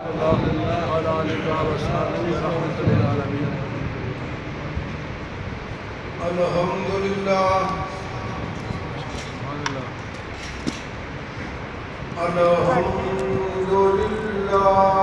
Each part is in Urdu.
وعلى آلك وصحبه ورحمة للعالمين. الحمد لله الحمد لله رب العالمين.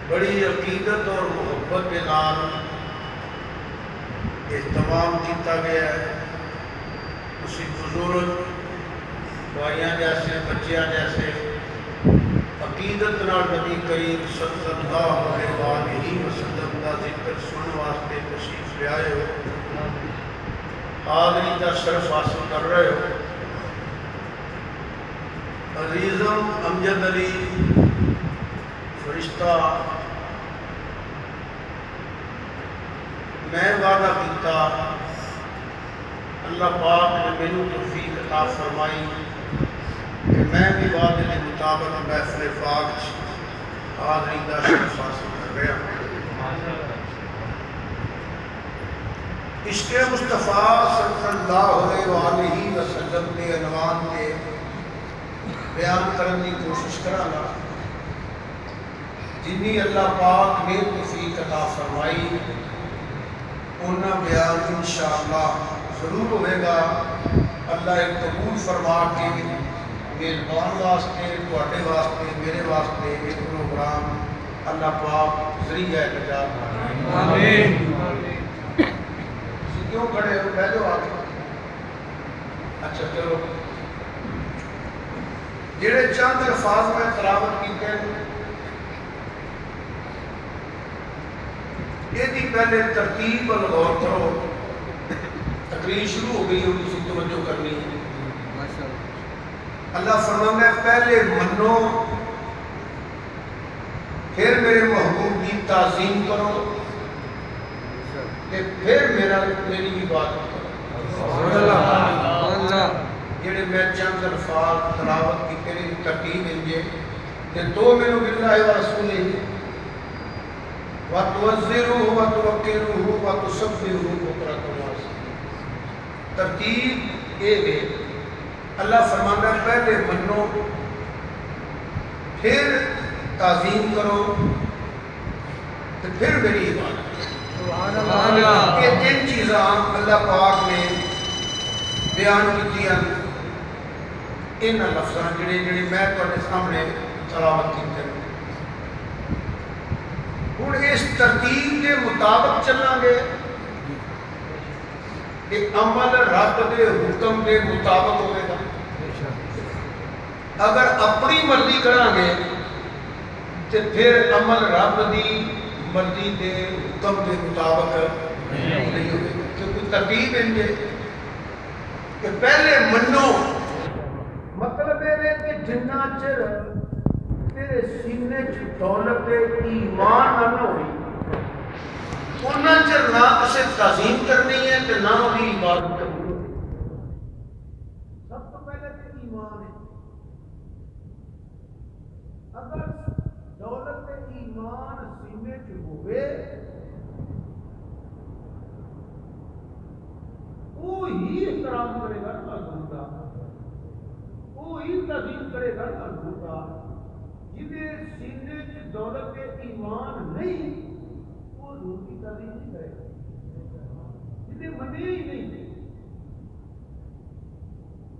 بڑی عقیدت اور محبت کے نال اہتمام کیتا گیا ہے. اسی بزرگ بھائیاں جیسے بچیاں جیسے عقیدت نال نبی کریم صلی اللہ علیہ وسلم کا ذکر سننے واسطے تشریف لے آئے ہو, حاضری کا شرف حاصل کر رہے ہو. عزیزم امجد علی فرشتہ میں وعدہ کیتا, اللہ پاک نے مینوں توفیق عطا فرمائی کہ میں بھی وعدے کے مطابق محفل پاک حاضری کا شرف حاصل کر رہا ہوں. عشق مصطفیٰ صلی اللہ علیہ وسلم کے عنوان کے بیان کرنے کی کوشش کراں. جنہی اللہ پاک نے توفیق عطا فرمائی انہاں بیان انشاءاللہ ضرور ہوئے گا. اللہ ایک قبول فرما کے میزبان واسطے, تواڈے واسطے, میرے واسطے ایک پروگرام اللہ پاک ذریعہ نجات بنائے. آمین. کیوں کھڑے ہو؟ بیٹھ جاؤ آگے. اچھا چلو, جڑے چند الفاظ میں تلاوت کیتے ہیں یہ پہلے ترتیب پر غور کرو. تقریر شروع ہو گئی, ان کی توجہ کرنی ہے. اللہ فرماتا ہے پہلے منو، پھر میرے محبوب کی تعظیم کرو، پھر میری عبادت کرو۔ جڑے میں چند الفاظ تلاوت کی تیری ترتیب انجے کہ تو مینو باللہ و رسولہ وَتُوَزِّرُهُ وَتُوَقِّرُهُ وَتُسَبِّحُهُ بُكْرَةً وَأَصِيلًا۔ ترتیب یہ ہے، اللہ فرماتا ہے پہلے منو، پھر تعظیم کرو، پھر میری عبادت کرو۔ یہ تین چیزاں اللہ پاک نے بیان کی ان لفظاں جڑے میں تواڈے سامنے تلاوت کیتے ہیں۔ ہن اس ترتیب کے مطابق چلاں گے کہ عمل رب دے حکم کے مطابق ہوئے گا۔ اگر اپنی مرضی کریں گے تو پھر عمل رب دی مرضی دے حکم کے مطابق نہیں ہوئے گا، کیونکہ ترتیب ان کے کہ پہلے منو، مطلب یہ ہے کہ جنہ چر تیرے سینے چ دولت ایمان نہ ہوئی انہاں چر نہ اسے تعظیم کرنی ہے تو نہ وہی عبادت کرنی ہے۔ سب تو پہلے تو ایمان ہے۔ اگر دولت ایمان سینے چ ہوئے وہی احترام کرے گا معلوم کا، وہی تعظیم کرے گا معلوم کا۔ جنہیں سینے چ دولت ایمان نہیں وہ حضور کی تعظیم نہیں کرے گا، جنہیں منے ہی نہیں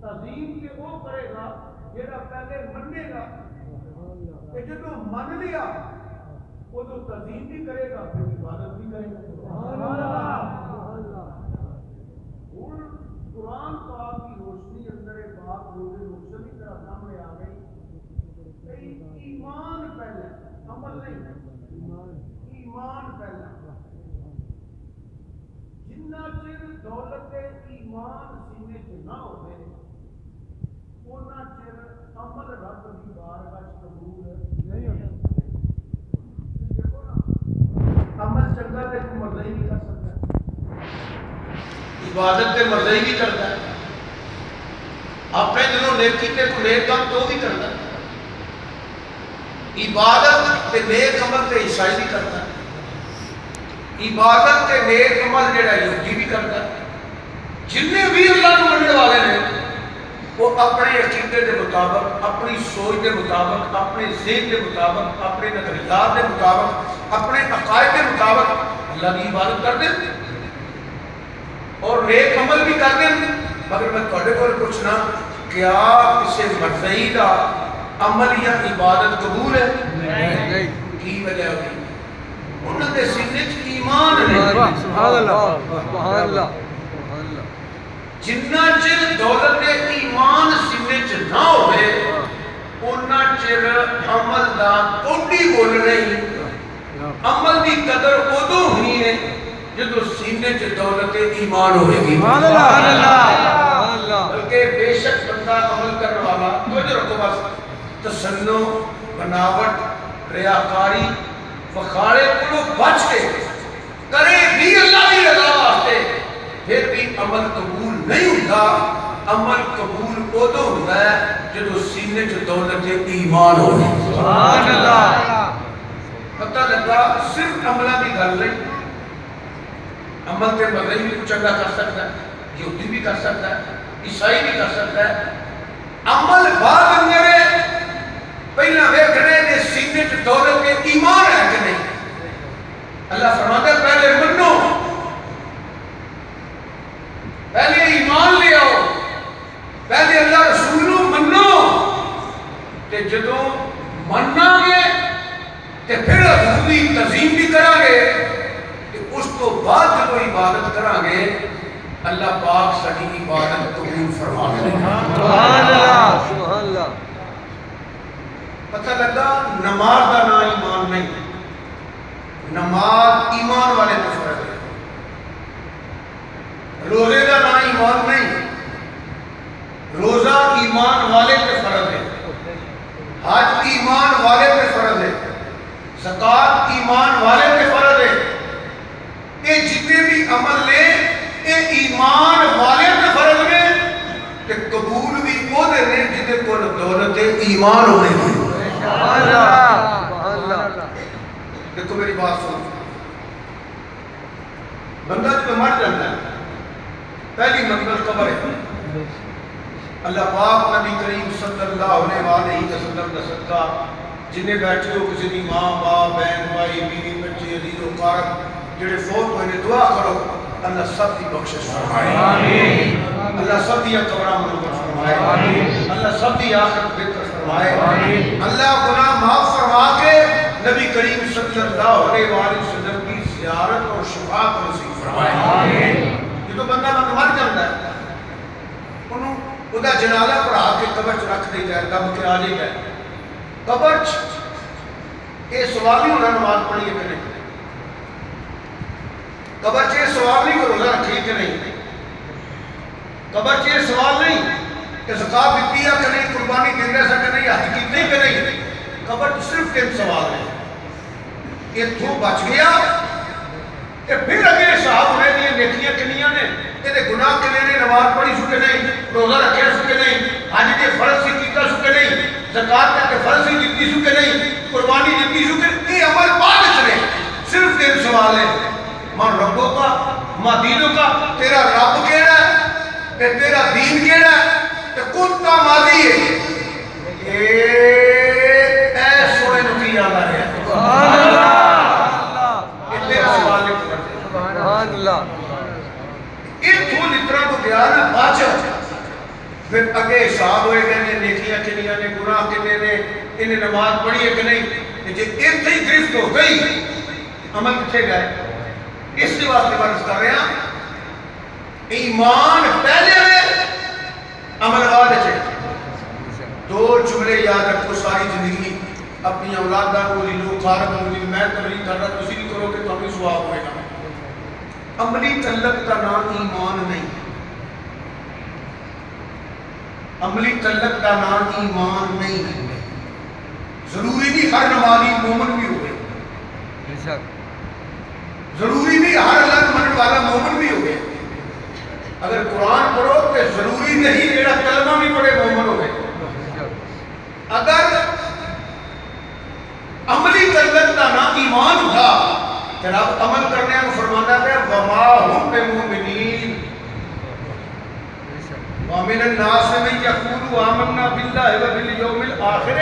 تعظیم کے وہ کرے گا جہاں پہلے منے گا، کہ جب من لیا وہ تو تعظیم بھی کرے گا پھر عبادت بھی کرے گا۔ قرآن پاک کی روشنی اندر پاک روز روشن کی طرح سامنے آ گئی کہ ایمان پہلے، عمل نہیں، ایمان پہلے۔ جنہ چر دولت ایمان سینے چ نہ ہوئے اُنہ چر عمل رب کی بارگاہ قبول نہیں ہوتا۔ دیکھو نا، عمل چنگا تے کوئی مرضی نہیں کر سکتا، عبادت تے مرضی بھی کرتا ہے، اپنے دلوں نیکی تے کوئی نیک کام تو بھی کرتا ہے، عبادت تے نیک عمل تے عیسائی بھی کرتا ہے، عبادت تے نیک عمل جڑا یہودی بھی کرتا ہے۔ جننے بھی اللہ کو مننے والے ہیں وہ اپنے عقیدے کے مطابق، اپنی سوچ کے مطابق، اپنے ذہن کے مطابق، اپنے نظریات کے مطابق، اپنے عقائد کے مطابق اللہ کی عبادت کرتے ہیں اور نیک عمل بھی کرتے ہیں۔ مگر میں تھوڑے کو پوچھنا، کیا کسی مرضی کا عمل یا عبادت قبول ہے؟ نہیں۔ کی وجہ ہوئی؟ انہوں نے سینے چ ایمان نہیں۔ سبحان اللہ، سبحان اللہ۔ جنہ چر دولت ایمان سینے چ نہ ہوئے انہاں چر عمل دا کوڈی بول نہیں۔ عمل دی قدر ادو ہوئی ہے جدو سینے چ دولت ایمان ہوئے گی۔ سبحان اللہ۔ بلکہ بے شک بندہ عمل کرنے والا توجہ رکھو بس تسنو، بناوٹ، ریاکاری، فخارے کو بچ کے کرے بھی اللہ کی رضا واسطے پھر بھی عمل قبول نہیں ہوتا۔ عمل قبول ادو ہوتا ہے جدو سینے چ دولت ایمان ہو۔ سبحان اللہ۔ پتہ لگا صرف عملہ کی گل نہیں، عمل تے مرضی بھی کچھ چنگا کر سکتا ہے، یہودی بھی کر سکتا ہے، عیسائی بھی کر سکتا ہے۔ عمل بعد اندر پہلا ویکھنے کہ سینے چ دولت کے ایمان ہے کہ نہیں۔ اللہ فرماتا ہے پہلے منو، پہلے ایمان لے آؤ، پہلے اللہ رسول نو منو، تے جدوں مننا گے تے پھر حضور دی تعظیم بھی کریں گے، تے اس تو بعد جدوں عبادت کریں گے اللہ پاک ساری عبادت قبول فرما لے گا۔ سبحان اللہ، سبحان اللہ۔ پتہ لگا نماز دا نا ایمان نہیں، نماز ایمان والے کو فرض ہے۔ روزے دا نا ایمان نہیں، روزہ ایمان والے پہ فرض حج ایمان والے پہ فرض ہے، زکوٰۃ ایمان والے پہ فرض ہے، یہ جتنے بھی عمل نے یہ ایمان والے پہ فرض نے، کہ قبول بھی وہ دے نے جنہیں کو دولت ایمان ہونے کی۔ دیکھو میری بات سنو، بندہ جب مر جاتا ہے پہلی منزل قبر ہے۔ اللہ پاک نبی کریم صلی اللہ علیہ وسلم کا صدقہ جنہیں بیٹھے ہو، کسی دی ماں باپ بہن بھائی بیوی بچے عزیز و اقارب جڑے فوت ہوئے نے، دعا کرو اللہ سب کی بخشش فرمائے، اللہ سب کی قبراں منور فرمائے، اللہ سب کی آخرت بہتر فرمائے، اللہ گناہ معاف فرما کے نبی کریم صلی اللہ علیہ وسلم کی زیارت اور شفاعت نصیب فرمائے۔ یہ تو بندہ مر جاتا ہے، انہوں خدا جنازہ پڑھا کے قبر چ رکھ دی جائے، دب کے آ جائے قبر چ یہ سوال نہیں ہونا نماز پڑھی ہے کہ نہیں، قبر چ یہ سوال نہیں کہ روزہ رکھی کہ نہیں، قبر چ یہ سوال نہیں کہ زکات دیتی ہے کہ نہیں، قربانی دے رہا کہ نہیں، حج کی کہ نہیں، قبر چ صرف تین سوال ہے۔ اتوں بچ گیا کہ پھر اگے حساب ہونے دیا نیکیاں کنیاں نے، یہ گناہ کنے نے، نماز پڑھی سو کہ نہیں، روزہ رکھے سو کہ نہیں، حج کے فرض سے کیتا سو کہ نہیں، زکات کے فرض سے دیتی سو کہ نہیں، قربانی دیتی سو کہ نہیں، یہ عمل بعد چلے۔ صرف تین سوال ہے، من ربوں کا، ما دینوں کا، تیرا رب کیڑا ہے کہ تیرا دین کیڑا ہے کہ کون کا ماضی ہے، اے سونے نکی یاد آ رہا ہے۔ یہ تیرا سوال نہیں پڑھتے، اتھوں لطرہ تو گیا نا باچا، پھر اگے حساب ہوئے گئے نے، نیکیاں کنیاں نے، گناہ کنے نے، انہیں نماز پڑھی ہے کہ نہیں، جی اتھے ہی گرفت ہو گئی عمل کتھے گئے۔ اس کے واسطے برس کر رہے ہیں ایمان پہلے ہے عمل بعد ہے۔ دو جملے یاد رکھو ساری زندگی، اپنی اولادہ کو لو خارق کو، میں تبلیغ کر رہا تسی نہیں کرو کہ تمہیں ثواب ہوئے گا۔ عملی تعلق کا نام ایمان نہیں، عملی تعلق کا نام ایمان نہیں۔ ضروری نہیں ہر نمازی مومن بھی ہوئے، ضروری نہیں ہر اللہ من والا مومن بھی ہوئے۔ اگر قرآن پڑھو تو ضروری نہیں جیڑا کلمہ بھی پڑھے مومن ہوئے۔ اگر عملی تعلق کا نام ایمان تھا، جناب عمل کرنے کو فرمانا ہے وما ہم بمؤمنین ومن الناس من یقول آمنا باللہ وبالیوم الآخر،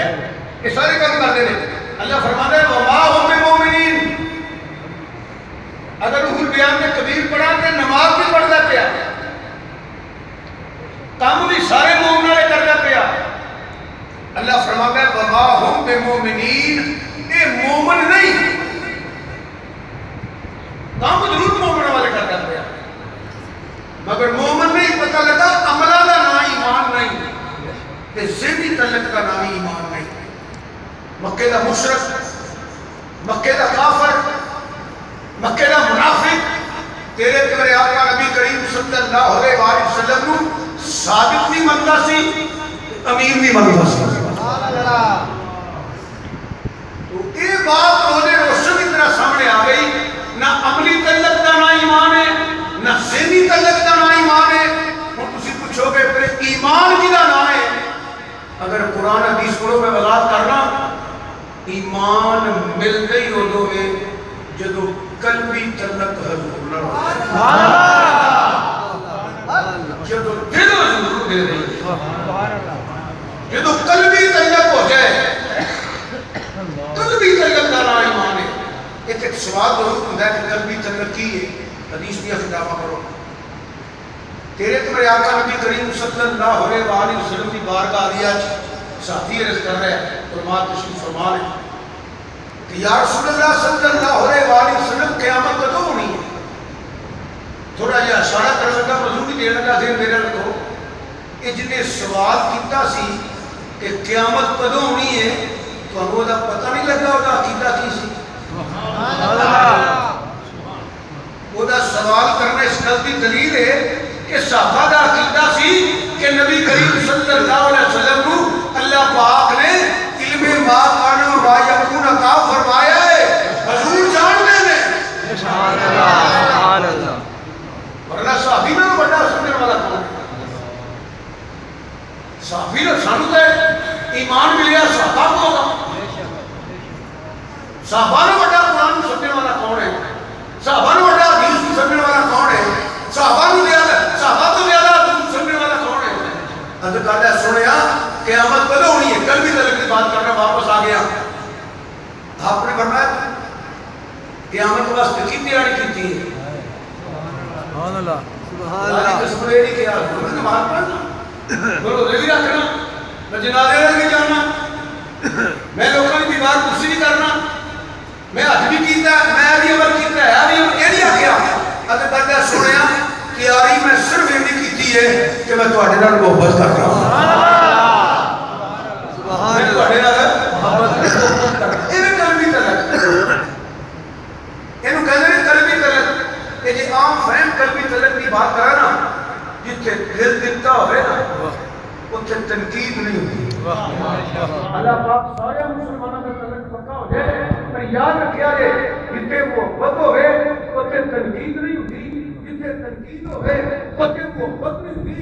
یہ سارے کام کرتے ہیں۔ اللہ فرماتا ہے وما ہم بمؤمنین، اگر روح البیان میں کبیر پڑھا تو نماز بھی پڑھتا پیا، کام بھی سارے مومن والے کرتا پیا۔ اللہ فرماتا ہے وما ہم بمؤمنین، یہ مومن نہیں، کام ضرور مومن والے کرتا پیا، مگر مومن نہیں پتہ لگا عملہ کا نام ایمان نہیں، کہ ذہنی تعلق کا نام ایمان نہیں۔ مکے کا مشرک، مکے کا کافر، مکے کا منافق تیرے تیرے آقا نبی کریم صلی اللہ علیہ وسلم نو صادق نہیں منتا سی، امیر نہیں منتا سی۔ تو یہ بات روزے روشن کی طرح سامنے آ گئی، نہ عملی تعلق کا نہ ایمان ہے، نہ ذہنی تعلق کا نہ ایمان ہے۔ ہوں تسی پوچھو گے پھر ایمان کی کا نام ہے؟ اگر قرآن حدیث پڑھو میں وضاحت کرنا، ایمان ملتے ہی ادو ہے جدو قلبی تعلق حضور نہ ہو، جدو دل حضور دے رہی، جدو قلبی تعلق ہو جائے، قلبی تعلق کا نام ایمان ہے۔ ایک سوال ضرور ہوتا ہے کہ قلبی تعلق کی ہے، حدیث بھی خطابہ کرو۔ تیرے تمہارے آقا نبی کریم صلی اللہ علیہ وسلم کی بارگاہ عالیہ ساتھی عرض کر رہے ہیں، فرمات تشریف فرما لیں کہ یا رسول اللہ صلی اللہ علیہ وسلم قیامت کدوں ہونی ہے؟ تھوڑا یہ اشارہ کر لگا، مضمون کی دیر لگا ذہن میرا رکھو، یہ جنہیں سوال کیتا سی کہ قیامت کدوں ہونی ہے، تو ہمیں وہ پتہ نہیں لگا وہ عقیدہ کی سی۔ وہ سوال کرنے اس گل کی دلیل ہے کہ صحابہ دا عقیدہ سی کہ نبی کریم صلی اللہ علیہ وسلم کو اللہ پاک نے علم کم ہوگا. صحابہ نے بڑا قرآن کو سمجھنے والا کون ہے؟ صحابہ نے بڑا حدیث کو سمجھنے والا کون ہے؟ صحابہ تو زیادہ حدیث کو سمجھنے والا کون ہے؟ حضرت کہتا ہے سنیا قیامت کدو ہونی ہے؟ کل بھی تلک کی بات کرنا واپس آ گیا. آپ نے فرمایا قیامت کے واسطے کی تیاری کی تھی؟ سبحان اللہ سبحان اللہ اللہ. قسم یہ نہیں کیا میں نماز پڑھنا بولو روزی رکھنا میں جنازے میں بھی جانا میں لوگوں کی بیمار کچھ نہیں کرنا میں حج بھی کیتا ہے میں بھی عمل کیتا ہے بھی عمل یہ نہیں آخیا. اگر کہتا ہے سنیا تیاری میں صرف یہ نہیں کیتی ہے کہ میں تھوڑے نال محبت کر رہا ہوں. میں تھوڑے نال محبت کر رہا ہوں. یہ قلبی طلب یہ کہتے ہیں قلبی طلب. یہ جی عام فہم قلبی طلب کی بات کرا نا جتھے دل دلتا ہوئے نا اتھے تنقید نہیں ہوتی. اللہ پاک سارے مسلمانوں کا طلب پکا ہو جائے پر یاد رکھیا جائے جتھے محبت ہوئے اتھے تنقید نہیں ہوتی. جتھے تنقید ہوئے اتھے محبت نہیں ہوتی.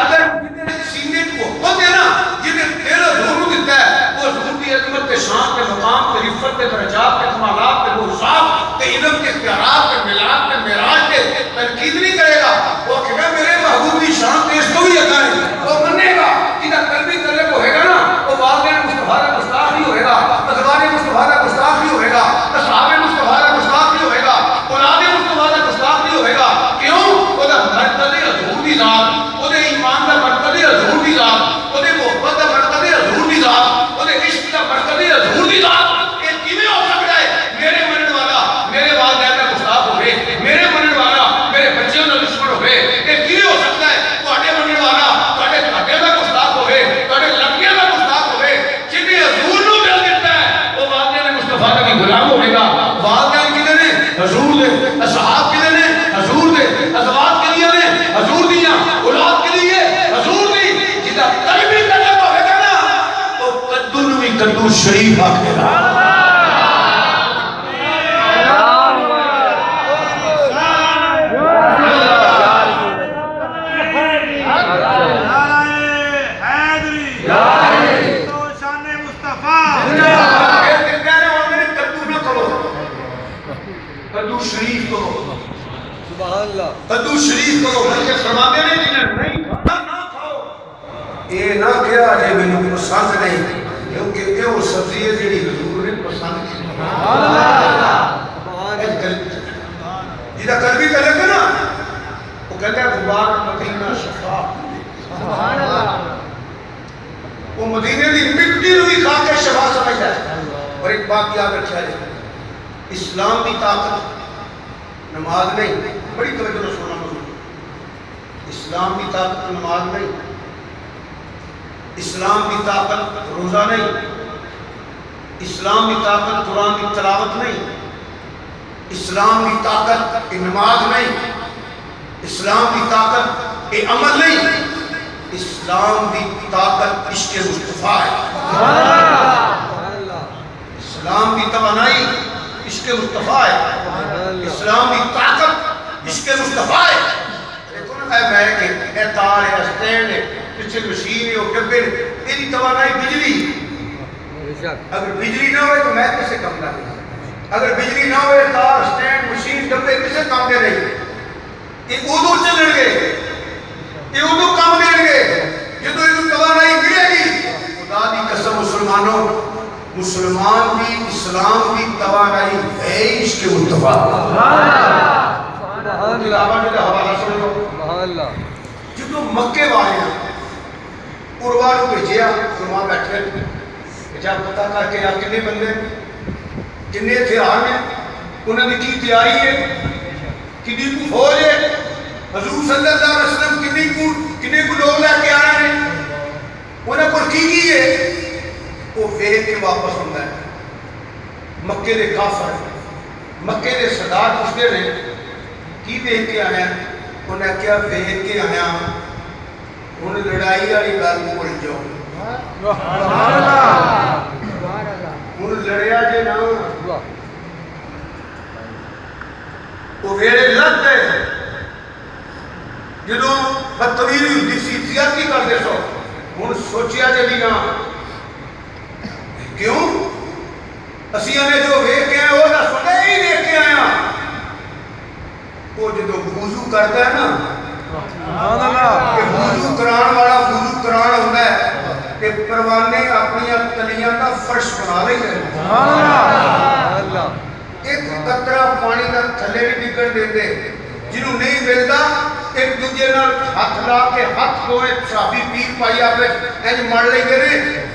اگر جتھے سینے کو محبت ہے نا جتھے دل حضور دیتا ہے وہ حضور کی عظمت کے شان کے مقام کے رفت کے درجات کے کمالات کے موصوف کے علم کے اختیارات کے میلاد کے معراج کے تنقید نہیں کرے گا. وہ کہے گا میرے محبوب کی شان تیز تو بھی ادا ہے. وہ منے گا جنہاں قلبی طلب ہوئے گا نا وہ والدین مصطفیٰ کا گستاخ نہیں ہوئے گا. ازواج مصطفیٰ کا گستاخ نہیں ہوئے گا. اصحاب مصطفیٰ کا گستاخ نہیں ہوئے گا. اولاد مصطفیٰ کا گستاخ نہیں ہوئے گا. کیوں؟ وہ دا مرتبہ حضور دی ذات وہ دے ایمان دا مرتبہ حضور دی ذات وہ دے محبت دا مرتبہ حضور دی ذات وہ دے عشق دا مرتبہ حضور دی ذات. یہ کیویں ہو سکتا ہے میرے منن والا میرے والدین کا گستاخ ہوئے میرے منن والا میرے بچوں کا دشمن ہوئے؟ یہ کیویں ہو سکتا ہے تواڈے منن والا تواڈے گھر کا گستاخ ہوئے تواڈے لڑکے کا گستاخ ہوئے؟ جنہیں حضور نو دل دیتا ہے وہ والدین مصطفیٰ کا بھی غلام ہوئے گا. والدین کدے نے؟ حضور دے. اصحاب کدے نے؟ حضور دے. ازواج کے لیے نے؟ حضور دیاں. اولاد کے لیے حضور دی. جدا قلبی طلب ہوئے گا نا تو قدو نو بھی قدو شریف آکھے گا. قدو شریف کو بلکہ فرماتے ہیں جنہیں نہیں کھانا نہ کھاؤ. یہ نہ کیا جے مینوں پسند نہیں کیونکہ یہ وہ سبزی ہے جڑی حضور نے پسند کی. جہاں قلبی طلب ہے نا وہ کہتا ہے غبار مدینہ شفا. وہ مدینے کی مٹی نو بھی کھا کے شفا سمجھتا ہے. اور ایک بات یاد رکھا جائے اسلام کی طاقت نماز نہیں. بڑی توجہ سے سننا مجھے. اسلام کی طاقت نماز نہیں. اسلام کی طاقت روزہ نہیں. اسلام کی طاقت قرآن کی تلاوت نہیں. اسلام کی طاقت نماز نہیں. اسلام کی طاقت عمل نہیں. اسلام کی طاقت عشق مصطفیٰ ہے. اسلام کی توانائی عشق مصطفیٰ ہے. اسلام کی طاقت عشق مصطفیٰ ہے. دیکھو نا میں کہ اے تار ہے اسٹینڈ ہے پیچھے مشین ہے وہ ڈبے تیری توانائی بجلی. اگر بجلی نہ ہوئے تو میں کسے کم نہ دیں. اگر بجلی نہ ہوئے تار اسٹینڈ مشین ڈبے کسے کام دے رہی. یہ ادو چلن گے یہ ادو کام دیں گے جدو یہ توانائی ملے گی. خدا دی قسم مسلمانوں مسلمان بھی اسلام کی توانائی ہے عشق مصطفیٰ. جدو مکے والے عروا نو بھیجیا فرما بیٹھے جب پتہ کر کے یار کنے بندے کنے ہتھیار نے انہوں نے کی تیاری ہے کنی کو فوج ہے حضور صلی اللہ علیہ وسلم کنے کو لوگ لے کے آ رہے ہیں انہوں کو کی ہے وہ ویخ کے واپس ہوتا ہے. مکے دے کافر مکے دے سردار پوچھتے رہے کی ویخ کے آیا؟ انہیں کیا ویخ کے آیا ہوں لڑائی والی گل بھول جاؤ. ہوں لڑیا جے نا وہ ویڑے لگ گئے جدو بدتمیزی ہوتی سی زیادتی کرتے سو ہوں سوچیا جے بھی نا کیوں اسی نے جو ویکھ کے آئے وہ نہ سنے ہی ویکھ کے آیا وہ جدو وضو کرتا ہے نا کہ وضو کران والا وضو کران ہوتا ہے کہ پروانے اپنی تلیاں کا فرش بنا لیں گے ایک قطرہ پانی کا تھلے بھی نکل دیتے جنہوں نہیں ملتا ایک دوجے نال ہاتھ لا کے ہاتھ دھوئے صحابی پیر پائی آپے اینج مڑ لیں گے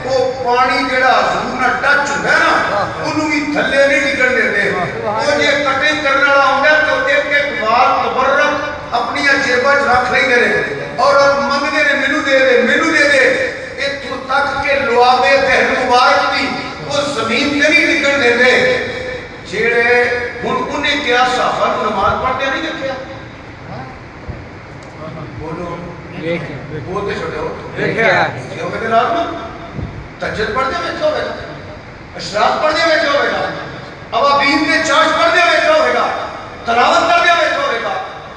وہ پانی جڑا حضور نہ ٹچ ہوتا ہے نا انہوں بھی تھلے نہیں نکل دیتے وہ جے کٹنگ کرنے والا ہوتا ہے تو ایک ایک وال تبرک اپنی جیبہ رکھ لیں گے اور منگنے نے مینو دے دے اتھوں تک کہ لوابے بہن مبارک دی وہ زمین تے نہیں نکل دیتے جیڑے ہن انہیں کیا صحابہ نماز پڑھتے نہیں دیکھیا بولو بولتے چھوٹے ہو دیکھیا کیوں کہ لازم تہجد پڑھتے ہوئے کیا ہوئے گا اشراق پڑھتے ہوئے کیا ہوئے گا اوابین کے چاش پڑھتے ہوئے کیا ہوئے گا تلاوت کرتے ہوئے کیا ہوئے گا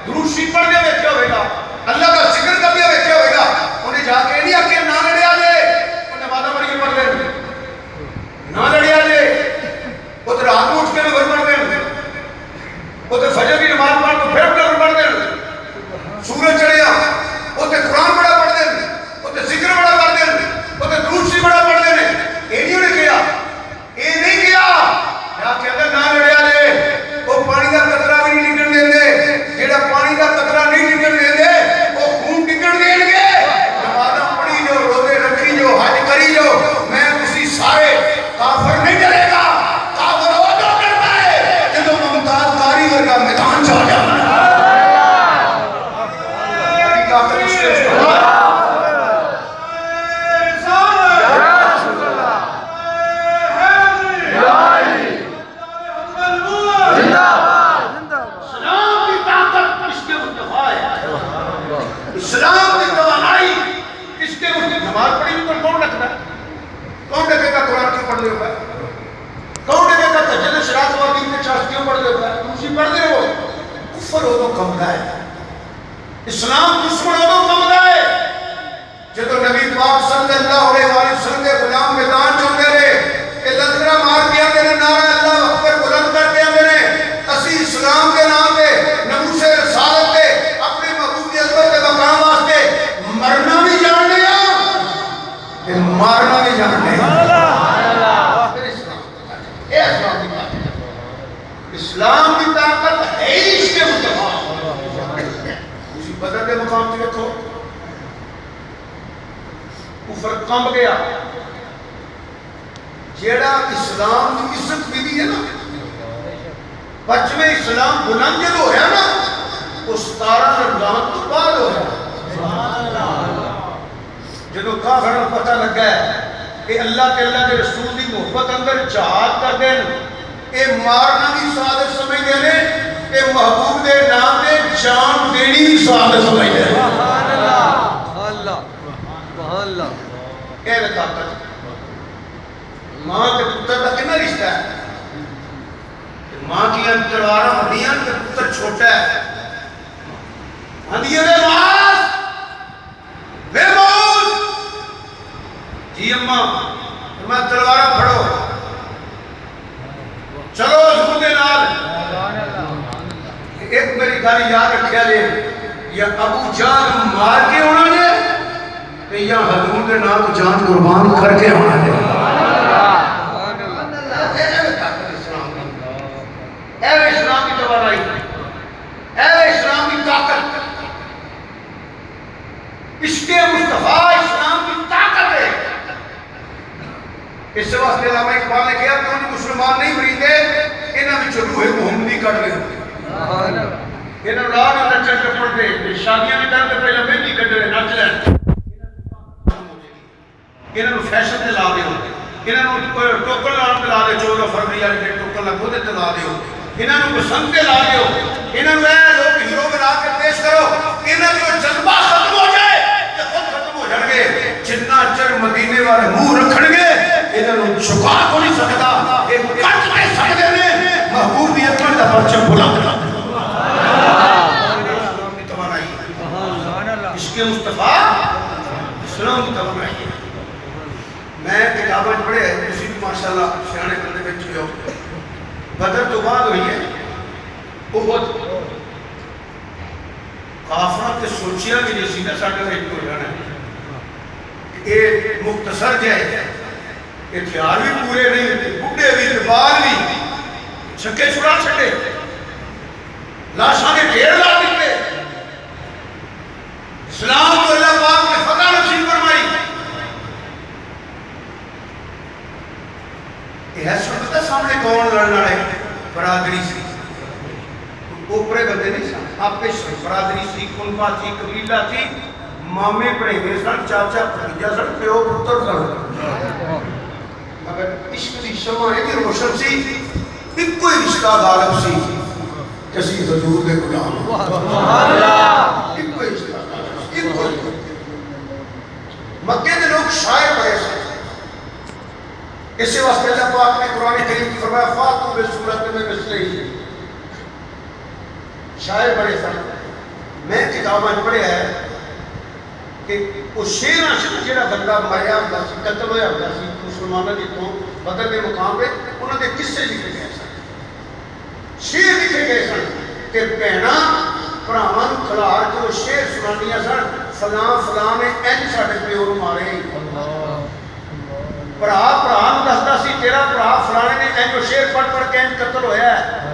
درود شریف پڑھتے ہوئے کیا ہوئے گا اللہ کا ذکر کرتے ہوئے کیا ہوئے گا انہیں جا کے نہیں آکے نہ لڑیا لے انہیں مادہ مریہ پڑھ دیں نہ لڑیا لے وہ تو رات اٹھ کے نظر پڑھ دیں وہ تو فجر کی نماز پڑھ تو پھر نظر پڑھ دیں سورج چڑھیا وہ تو قرآن بڑا پڑھ دیں وہ تو ذکر بڑا پڑھ دیں وہ تو درود شریف بڑا پڑھ دیں یہ نہیں انہیں کیا یہ نہیں کیا یا کہ اگر نہ لڑیا لے وہ پانی کا قطرہ بھی نہیں نکل دیں دے جیڑا پانی کا قطرہ نہیں نکل دیں دے وہ خون نکل دیں گے نمازہ پڑھی جو روزے رکھی جو حج کری جو میں اسی سارے کافر نہیں ڈرے گا کافر وہ جو کرتا ہے جدو ممتاز کاری ورگا میدان چاہ جانا ہے کافر اس کے اسلام کی توانائی اس کے نماز پڑھی ہوئی تو کون رکھنا ہے کون رکھے گا قرآن کیوں پڑھ دے ہوگا کون رکھے گا تہجد اشراق و دین کے چاس کیوں پڑھ دے ہوگا دوسری پڑھ دے ہو کفر ہو تو کمدہ ہے اسلام دشمن ہو تو کمدہ ہے جدو نبی پاک صلی اللہ علیہ وسلم کے غلام میدان چلتے رہے کہ لذرہ مار کیا تیرے نعرہ اللہ اکبر بلند کر دیا میں نے اسی اسلام کے نام پہ نبوس رسالت پہ اپنے محبوب کی عظمت کے مقام واسطے مرنا بھی جان لیا کہ مارنا بھی جان لیا اسلام کی طاقت ہے اس کے مصطفیٰ اسی بدر کے مقام سے دیکھو کفر کم گیا جیڑا اسلام کی عزت بھی دی ہے نا پچھویں اسلام بلند جب ہو ہے نا اس 17 رمضان تو بعد ہو ہے جدو کافر کو پتہ لگ گیا کہ اللہ کے رسول کی محبت اندر جہاد کر دیں اے مارنا بھی سعادت سمجھ دے لیں اے محبوب دے نام دے جان دینی بھی سعادت سمجھ دے لیں اے وہ طاقت ماں کے پتر کا کتنا رشتہ ہے ماں کی تلوارہ ہدیاں کے پتر چھوٹا ہے ہدیاں دے ماس بے موز جی اماں میں تلوارہ پھڑو چلو حضور دے نال ایک میری گالی یاد رکھیا لے یا ابو جان مار کے ہونا لے یا حضور دے نال جان قربان کر کے ہونا لے اے اسلام کی توانائی اے اسلام کی طاقت عشق مصطفیٰ اسلام کی طاقت ہے اس سے واسطے علامہ اقبال نے کہا کہ انہیں مسلمان نہیں مریدے انہاں میں روح محمدی کر لے انہاں راہ میں نچر کے پڑھ دے شادیاں میں کرتے پہلے مہندی کر دے نچ لیں انہاں فیشن دے لا دے انہاں ٹوکن لان دے لا دے 14 فروری والے ٹوکن لگو دے لا دے انہاں نوں پسند لا دیو انہاں نوں اے لوگ ہیرو بنا کے پیش کرو انہاں دا جذبہ ختم ہو جائے تے خود ختم ہو جان گے جتنا چر مدینے والے منہ رکھن گے انہاں نوں چھپا کو نہیں سکدا اے کٹ نہیں سکدے نے محبوب دی عظمت دا پرچم بلند اسلام کی توانائی سبحان اللہ عشق مصطفیٰ اسلام کی توانائی میں کتاباں پڑھے اسی ماشاءاللہ سیانے بندے بیٹھے ہو بدر تو بعد ہوئی ہے احد کافرہ تے سوچیا بھی نہیں سی نا ساڈا ایک ہو جانا یہ مختصر جائے ہتھیار بھی پورے نہیں بڈھے بھی بال بھی چھکے چھڑا چھڑے لاشاں کے ڈھیر لا دیتے اسلام کو اللہ پاک نے فتح نصیب فرمائی یہ ہے سن پتہ سامنے کون لڑنا ہے برادری سی اوپرے بندے نہیں سن آپ برادری سی کنفا تھی قبیلہ تھی مامے پڑے گئے سن چاچا بھتیجا سن پیو پتر سن مگر عشق دی شمع ہے کہ روشن سی ایک کوئی رشتہ غالب سی کسی حضور دے غلام سبحان اللہ ایک کوئی رشتہ غالب ایک کوئی مکے دے لوگ شاعر بڑے سن اسی واسطے اللہ پاک نے قرآن کریم کی فرمایا فاتو بسورت میں مثلی شاعر بڑے سن میں کتاباں پڑھیا ہے کہ وہ شیرہ سے جڑا بندہ مریا ہوتا سی قتل ہویا ہوتا سی مسلمانوں کی تو بدر کے مقام پہ انہوں نے قصے لکھے گئے سن شیر لکھے گئے سن کہ بہنا بھراواں نوں کھلار کے وہ شیر سنانیاں سن فلاں فلاں نے این ساڈے پیو نوں مارے بھرا بھرا نوں دسدا سی تیرا بھرا فلانے نے این جو شیر پڑھ پڑھ کے این قتل ہویا ہے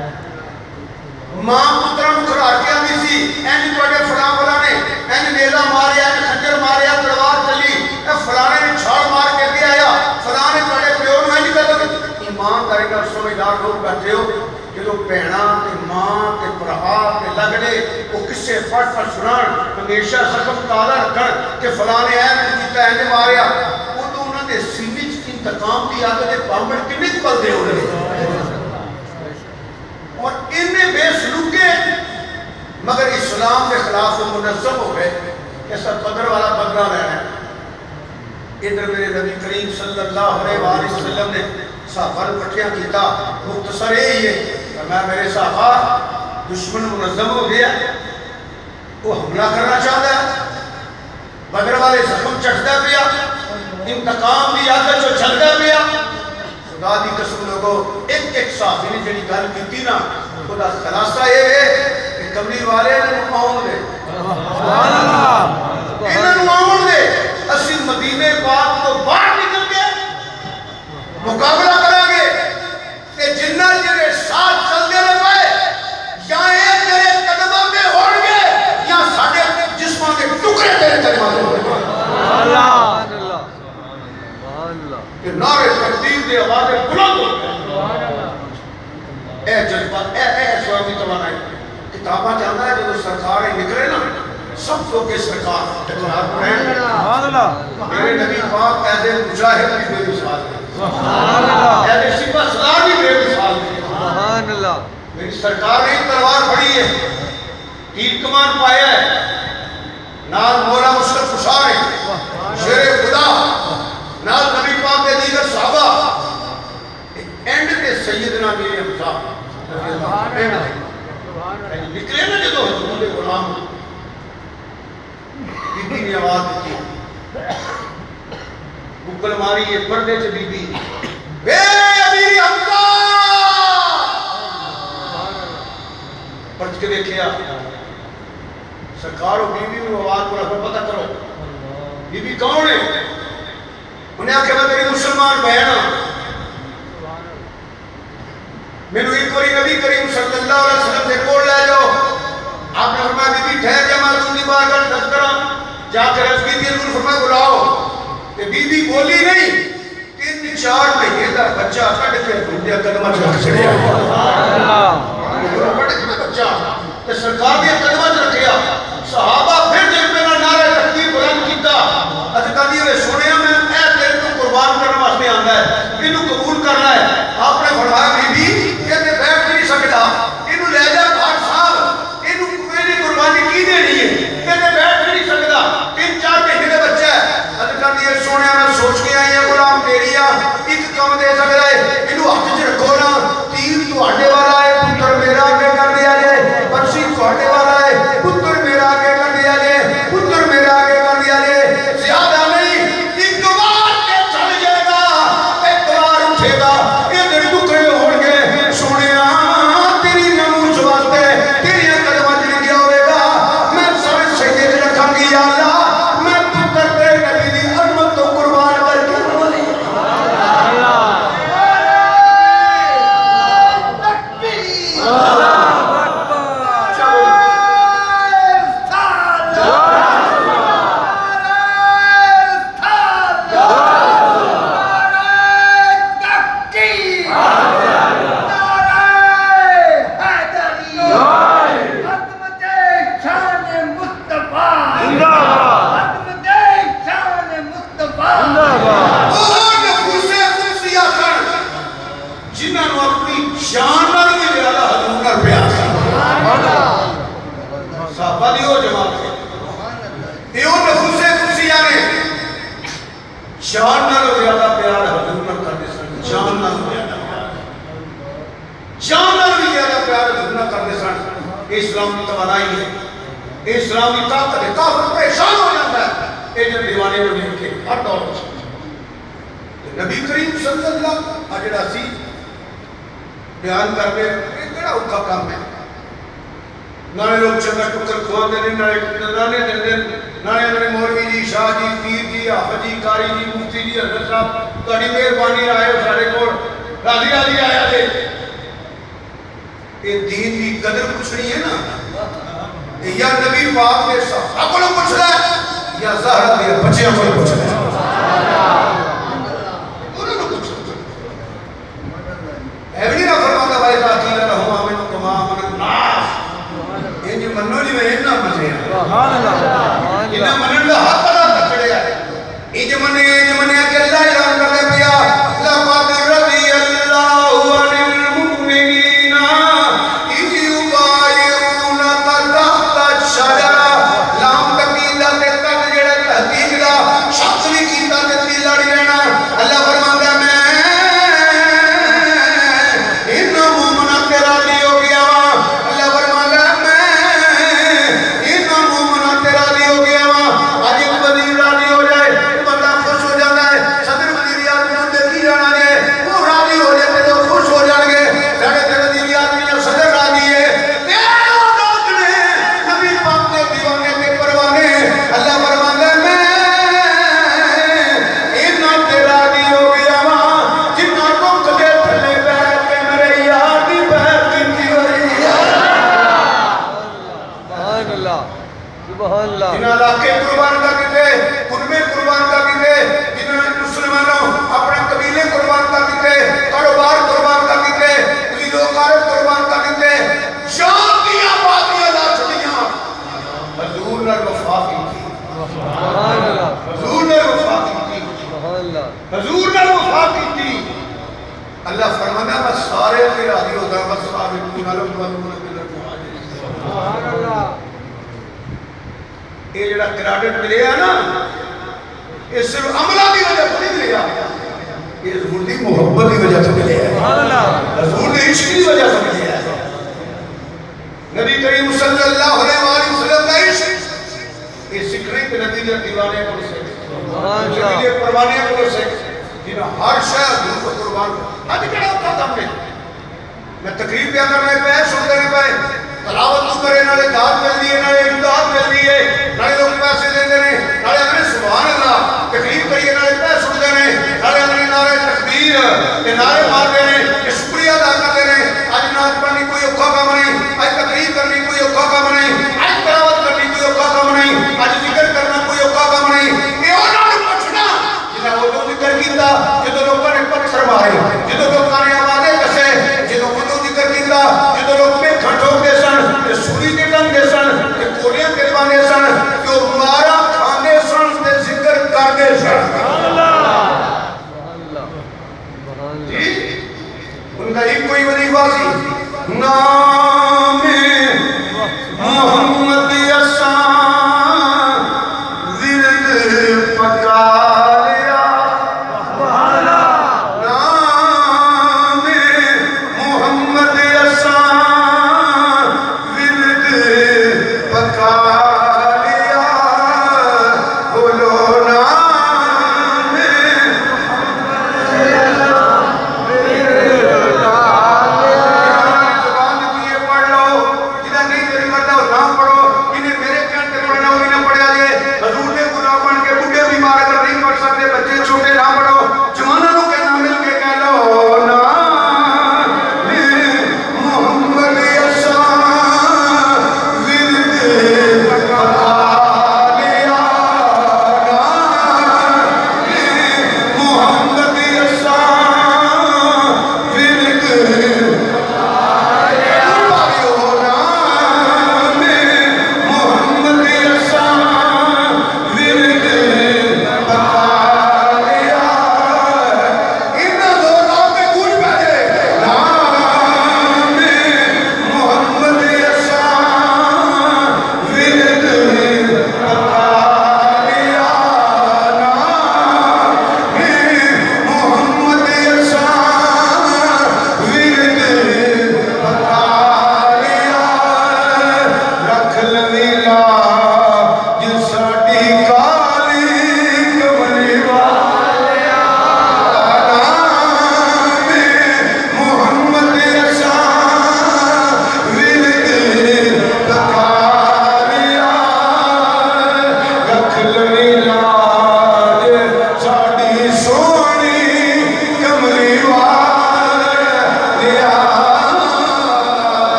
ماں پتراں نوں کھلار کے آندی سی این تواڈے فلاں والا نے این نیزا ماریا این خنجر ماریا تلوار چلی اے فلانے نے چھاڑ مار کے دیا آیا فلانے تواڈے پیو نوں این قتل ایمان داری نال سمجھدار لوگ بیٹھے ہو جدو بہنا تے ماں تے بھرا تے لگڑے وہ کسے پڑھ پڑھ سنان ہمیشہ زخم تازہ رکھن کہ فلانے اے میں کیتا ہے نے ماریا اودوں انہاں دے سینے وچ انتقام دی اگ دے بامبڑ کنے پلدے ہو رہے اور انہیں بے سلوکے مگر اسلام کے خلاف منظم ہو گئے ایسا بدر والا بدرہ رہنا ہے ادھر میرے نبی کریم صلی اللہ علیہ وآلہ وسلم نے صحابہ نے پٹھیاں کیتا مختصر یہی ہے کہ میں میرے صحابہ دشمن منظم ہو گیا وہ حملہ کرنا چاہتا ہے بدر والے زخم چٹتا پیا انتقام بھی آگے جو چلتا پیا خدا دی قسم لوگوں ایک ایک صحابی نے جنہی گل کی نا خدا خلاصہ یہ ہے کہ کملی والے نے آؤں دے انہوں نے آؤں دے اسی مدینے پاک کو باہر نکل کے مقابلہ کریں گے کہ جنہ جنہیں ساتھ چل دے رہے پائے یا ایک تیرے قدمہ پہ ہوڑ گے یا ساڑھے جسمہ کے ٹکرے تیرے قدمہ پہ ہوڑ گے کہ نعرے تقدیر دے آوازیں بلند ہو گئے اے جذبہ اے اسوامی توانائی کتابہ چاہتا ہے جو سرکار نکلے نا سب کو کے سرکار اقرار پڑھیں میرے نبی پاک ایسے مجاہد بھی بے مثال ہے ایسے سپہ سلار بھی بے مثال ہے میری سرکار نے تلوار پڑھی ہے تیر کمان پایا ہے نال مولا مشرف خوشار ہے شیر خدا نال نبی پاک کے دیگر صحابہ اینڈ کے سیدنا میرے حمزہ نکلے نا جدو حضور غلام بی بی نے آواز دیتی گگل ماری یہ پردے چ بی بی بے امیر حمزہ پرچ کے دیکھیا سرکار و بی بی میں آواز کو پتہ کرو بی بی کون ہے انہیں آکھے میں تیری مسلمان بہن ہوں میں نے ایک باری نبی کریم صلی اللہ علیہ وسلم سے کول لے جاؤ آپ نے فرمایا بی بی ٹھہر جا معلوم دی بار کر تذکرہ جا کر عرض کی تھی حضور فرمایا بلاؤ کہ بی بی بولی نہیں 3-4 مہینے کا بچہ کٹ کے دنیا قدمہ رکھ چھڑیا کٹ کے بچہ کہ سرکار نے قدمہ رکھیا صحابہ پھر جب میں نعرہ تکبیر بلند کیتا ادھکاری ہوئے سنیا میں اے تیرے تو قربان کرنے واسطے آندا ہے انہوں قبول کرنا ہے آپ نے فرمایا بی بی کہتے بیٹھ نہیں سکتا انہوں لے جا گھاٹ صاحب انہوں کوئی قربانی کی دینی ہے کہتے بیٹھ نہیں سکتا 3-4 مہینے کا بچہ ہے ادھکاری ہوئے سنیا میں سوچ کے آئی ہے غلام تیری ایک کام دے سکتا ہے انہوں ہاتھ سے رکھو نا تیر تو ہٹے والا ہے پتر میرا آگے کر دیا جائے برسی تو ہٹے والا ہے بیٹھے گا یہ ٹکڑے ہو گے سونے تیری نموز واسطے تیری قدمہ جڑ گیا ہوئے گا میں سر سجدے رکھاں گی یا اللہ میں پتر تیرے نبی دی عظمت تو قربان کر کے جان نالو زیادہ پیار حضور نہ کرنے سن جان نالو زیادہ پیار حضور نہ کرنے سن اسلام کی توانائی ہے اسلام کی طاقت ہے کافر پریشان ہو جاتا ہے یہ جن دیوانے کو نہیں کے ہر دور نبی کریم صلی اللہ علیہ سی بیان کرنے یہ کڑا اوکھا کام ہے نانے لوگ چندہ ٹکر کھوان دینے نانے نانے مولوی جی شاہ جی پیر جی حافظ جی قاری جی مفتی جی حضرت صاحب تہاڈی مہربانی آئے ہو سارے کول راضی راضی آیا جے یہ دین کی قدر کچھ نہیں ہے نا یا نبی پاک نے صحابہ کو پوچھ رہا ہے یا زہرا دے بچیاں کو پوچھ رہا ہے انہوں نے پوچھ رہا ہے ایوری نہ فرماتا بھائی تاکیل رہو آمین کما آمین الناس یہ جو منو جی میں اتنا مزے ہیں سبحان اللہ جنہاں منن دا حق ادا تکڑے آئے یہ جو منے کہ اللہ اعلان کر دے پیا لقد رضی اللہ عن المؤمنین اذ یبایعونک تحت الشجرہ لام تقیدہ تے تک جڑا تحقیق دا شخص بھی کیتا تے دل لڑی رہنا اللہ فرماندا میں ان مومناں تے راضی ہو گیا اللہ فرماندا جنہاں علاقے قربان کر دیتے کنبے قربان کر دیتے جنہاں مسلمانوں اپنے قبیلے قربان کر دیتے کاروبار قربان کر دیتے کسی لوکارت قربان کر دیتے شام کی آبادیاں لا چھڑیاں حضور نے وفا کی تھی حضور نے وفا کی تھی حضور نے وفا کی تھی اللہ فرمانا میں سارے پہ راضی ہوتا بس صحابہ سبحان اللہ یہ جڑا کریڈٹ ملے ہے نا یہ صرف عملہ کی وجہ سے نہیں ملے گا یہ حضور کی محبت کی وجہ سے ملے ہے حضور کی عشق کی وجہ سے ملے ہے نبی کریم صلی اللہ علیہ وسلم کا عشق یہ سکھنے کے نبی کے دیوانے کو سے نبی کے پروانے کو سے جنہاں ہر شہر حضور کو قربان کر آج کڑا ہوتا تھا ہم نے میں تقریب پہ کرنے پہ سنتے رہے پہ تلاوت تو کرے نالے داد مل دیئے نالے امداد مل دیئے نالے لوگ پیسے دے دے رہے نالے اگلے سبحان اللہ تقریب کریے نالے پیسے سن دے رہے نالے اگلے نالے تکبیر کے نالے مار دے رہے کہ شکریہ ادا کر دے رہے آج نعت پڑھنی کوئی اوکھا کام نہیں آج تقریب کرنی کوئی اوکھا کام نہیں آج تلاوت کرنی کوئی اوکھا کام نہیں آج ذکر کرنا کوئی اوکھا کام نہیں یہ ہونا نہیں پچھنا جنہاں وہ جو ذکر کیتا جدو لوگوں نے پتھر مارے جدو لوگوں نے آوازیں کسے جدو وہ جو ذکر کیتا جدو لوگ میں کھنٹوک دے سن کہ سوری کے ٹنگ دے سن کہ کوریاں کے بانے سن کہ وہ مارا کھانے سن کہ ذکر کر دے سن جی ان کا ایک کوئی وظیفہ سی نام محمد یسان ورد پکا لیا نام محمد یسان ورد پکا لیا بولو نام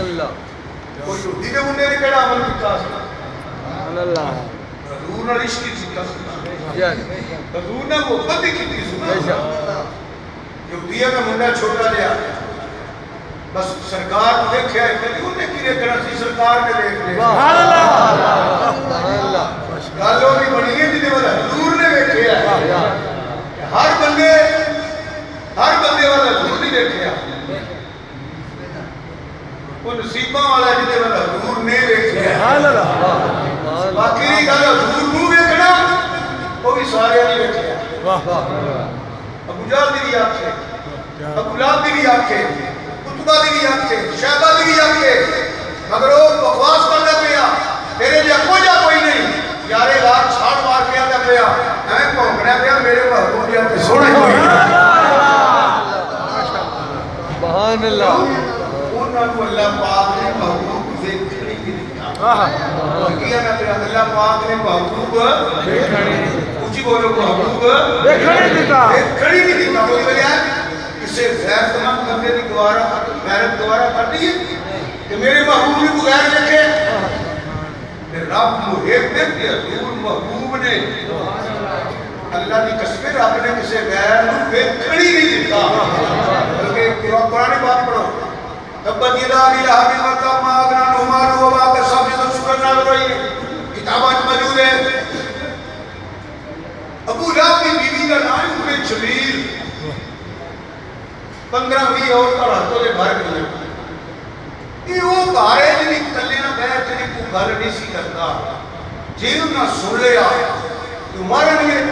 اللہ کوئی یہودی دے منڈے نے کیڑا عمل کیتا سی سبحان اللہ حضور نال عشق کیتا سی حضور نے محبت کیتی سی بے شک یہودیہ کا منڈا چھوٹا لیا بس سرکار کو دیکھیا ہے کہ انہیں کی دیکھنا سی سرکار نے دیکھ لیا سبحان اللہ سبحان اللہ گالوں کی بنی ہے جنہیں والا حضور نے دیکھیا ہے ہر بندے والا حضور نہیں دیکھیا وہ نصیبہ والا جنہیں والا حضور نے دیکھیا سبحان اللہ باقی نہیں گل حضور نو دیکھنا وہ بھی سارے نہیں دیکھیا واہ واہ ابو جہل دی بھی آنکھیں ابو لہب دی بھی آنکھیں عتبہ دی بھی آنکھیں شیبہ دی بھی آنکھیں مگر وہ بکواس کرنا پیا تیرے لئے کوئی نہیں یارے رات چھاڑ مار کے آتا پیا ہمیں پہنکنا پیا میرے محبوب دیا تے سونے کوئی سبحان اللہ انہاں کو اللہ پاک نے محبوب دیکھنے کی دیکھا کیا میں پیا اللہ پاک نے محبوب اچھی بولو محبوب دیکھنے دیتا کھڑی نہیں دیتا کوئی وجہ ہے اسے غیر تمام بندے دی گوارا غیرت گوارا کر دی کہ میرے محبوب نے بغیر دیکھے رب محب نے کہ حضور محبوب نے اللہ دی قسم رب نے کسے غیر نو کھڑی نہیں دیتا بلکہ قرآن بات پڑھو تبت یدا ابی لہب وتب ما اغنی عنہ مالہ وما کسب شکر نہ رہی کتابات موجود ہے ابو لہب کی بیوی کا نام ام جمیل 15-20 اور ہاتھوں سے بھر گئی یہ وہ بارے جنہی کلے نہ بیٹھ جنہی کو گھر نہیں سی کرتا جیل نہ سن لیا تمہارے لیے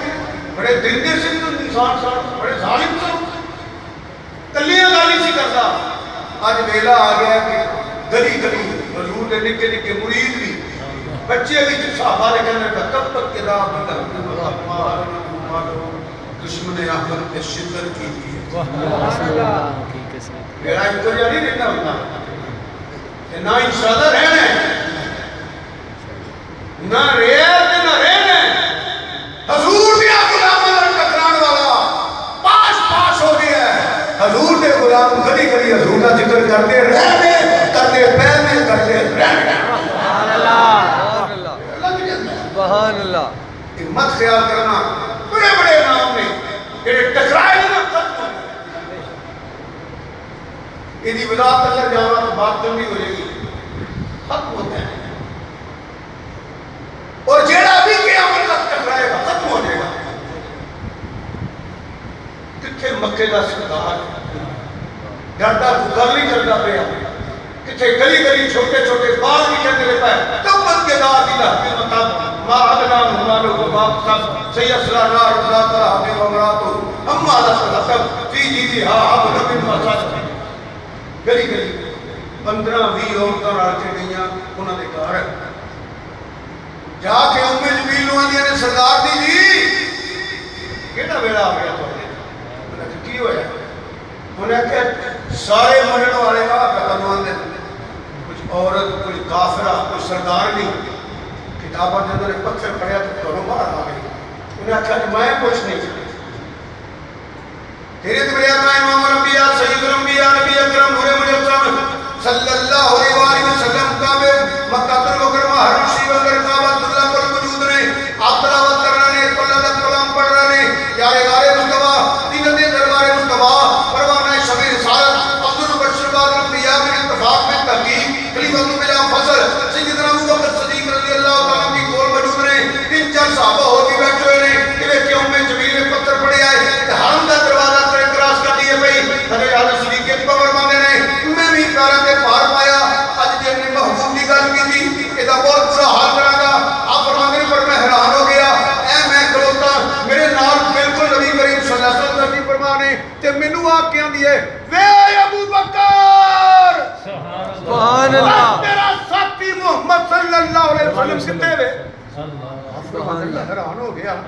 بڑے دل دے سے انسان بڑے ظالم سے کلیاں گالی سی کرتا آج ویلا آ گیا کہ گلی حضور نے نکے مرید بھی بچے بھی صحابہ نے کہنے کا تب تک کہ راہ دشمن احمد پہ شدت کیجیے میرا انتظار نہیں رہنا ہوتا کہ نہ انشاءاللہ رہنا ہے نہ ریت نہ رہنا ہے حضور دیا غلام ٹکران والا پاس ہو گیا ہے حضور دے غلام گلی حضور کا ذکر کرتے رہنے کرتے پہنے کرتے رہنے سبحان اللہ مت خیال کرنا بڑے نام نے کہ ٹکرائے نہ ختم ہو یہ وضاحت اگر جانا تو بات لمبی ہو جائے گی ختم ہوتا ہے اور جیڑا بھی قیامت تک ٹکرائے گا ختم ہو جائے گا کتھے مکے کا سردار ڈرتا گل نہیں کرتا پیا کتھے گلی چھوٹے بال بھی کہنے لے پائے تب بند کے دار دی لہبی مطاب ما ادنا مالو و ما کسب سیصلا نار ذات لہب و امراتہ اما ذات لہب فی جیدہا حبل من مسد گلی 15-20 عورتاں رل کے گئیاں انہاں دے گھر جا کے ام جمیل نو آندیاں نے سردار دی جی کیڑا ویلا آ گیا تھوڑے انہاں نے کی ہویا انہاں کہ سارے منن والے کا قتل دے کچھ عورت کچھ کافرہ کچھ سردار نہیں کتاباں دے اندر پتھر پڑیا تو گھروں باہر آ گئی انہیں کہا کہ میں کچھ نہیں تیرے تو میرے آقا امام الانبیاء سید الانبیاء نبی اکرم نور مجسم صلی اللہ علیہ وآلہ وسلم کعبے مکہ المکرمہ حرم شریف اندر کعبۃ اللہ پر موجود رہے آپ تلاوت کر رہے ہیں اللہ کا کلام پڑھ رہے ہیں یار غار مصطفیٰ زینت دربار مصطفیٰ پروانہ شب رسالت عبد البشر بعد الانبیاء میں اتفاق میں تحقیق خلیفۃ بلا فضل سیدنا ابو بکر صدیق رضی اللہ تعالیٰ کی کول موجود رہے 3-4 صحابہ اور بھی بیٹھے ہوئے ہیں کہ ویکھے ام جمیل نے پتھر پڑے آئے کہ حرم دا دروازہ حضرت علی صدیق کے پاور مانے نے میں بھی پیارا کے پار پایا آج جی اپنے محبوب کی گل کی تھی کہ دا بہت برا حال کرا گا آپ فرمانے پر میں حیران ہو گیا اے میں کھلوتا میرے نال بالکل نبی کریم صلی اللہ علیہ وسلم کی فرمانے تے مینوں آ کے آندی ہے وے ابو بکر سبحان اللہ تیرا ساتھی محمد صلی اللہ علیہ وسلم کتے وے سبحان اللہ حیران ہو گیا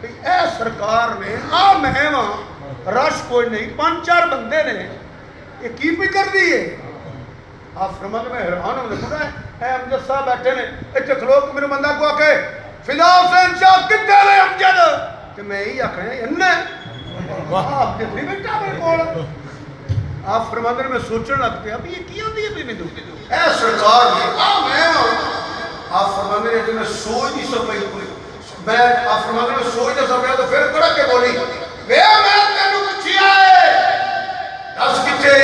کہ اے سرکار نے آ مہماں رش کوئی نہیں 5-4 بندے نے یہ کی بھی کر دیئے آپ فرمان میں حیران ہوں لکھنا ہے اے امجد صاحب بیٹھے نے اتنے کھلوک میرے بندہ کو آکے فدا حسین شاہ کتے لے امجد کہ میں ہی آکھنے ہیں انہیں آپ جتنی بیٹھا میرے کول آپ فرماتے ہیں میں سوچنے لگ پیا بھی یہ کیا بھی ہے مینوں اے سرکار یہ میں آپ فرماتے ہیں کہ میں سوچ نہیں سو پئی میں آپ فرماتے ہیں میں سوچ نہیں سو پیا تو پھر کڑک کے بولی وے میں تینوں پوچھیا ہے دس کتے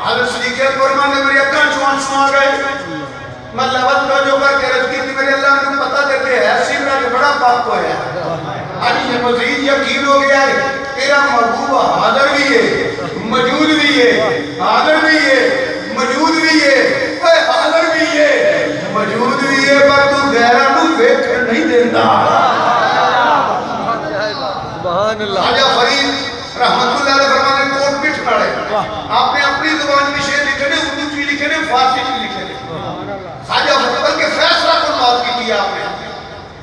حضرت صدیق اکبر نے میری اکھاں چوں آنسو آ گئے میں لفظ کا جو کر کے رکھ کی تھی میرے اللہ نے پتہ دیتے ہے سیمرا کے بڑا پاک کو ہے آج یہ مزید یقین ہو گیا ہے تیرا محبوب حاضر بھی ہے موجود بھی ہے حاضر بھی ہے موجود بھی ہے اے حاضر بھی ہے موجود بھی ہے پر تو غیراں نوں ویکھ نہیں دیندا سبحان اللہ خواجہ فرید رحمت اللہ علیہ فرماتے ہیں کوٹ پٹھ نالے آپ نے اپنی زبان میں شعر لکھے نے اردو میں لکھے نے فارسی میں لکھے نے خواجہ فرید کے فیصلہ کو بات کی تھی آپ نے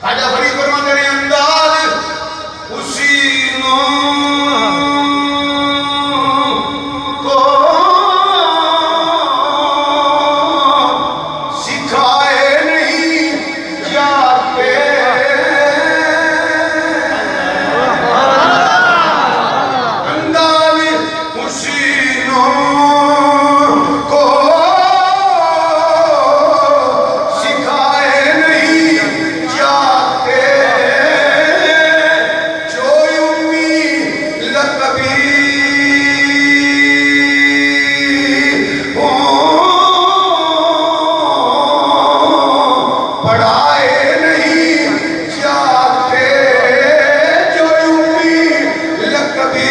خواجہ فرید فرماتے ہیں انداز اسی نو کو سکھائے نہیں جاتے انداز اسی نو کو سکھائے نہیں جاتے جو امی لقبی پڑھائے نہیں جاتے جو امی لقبی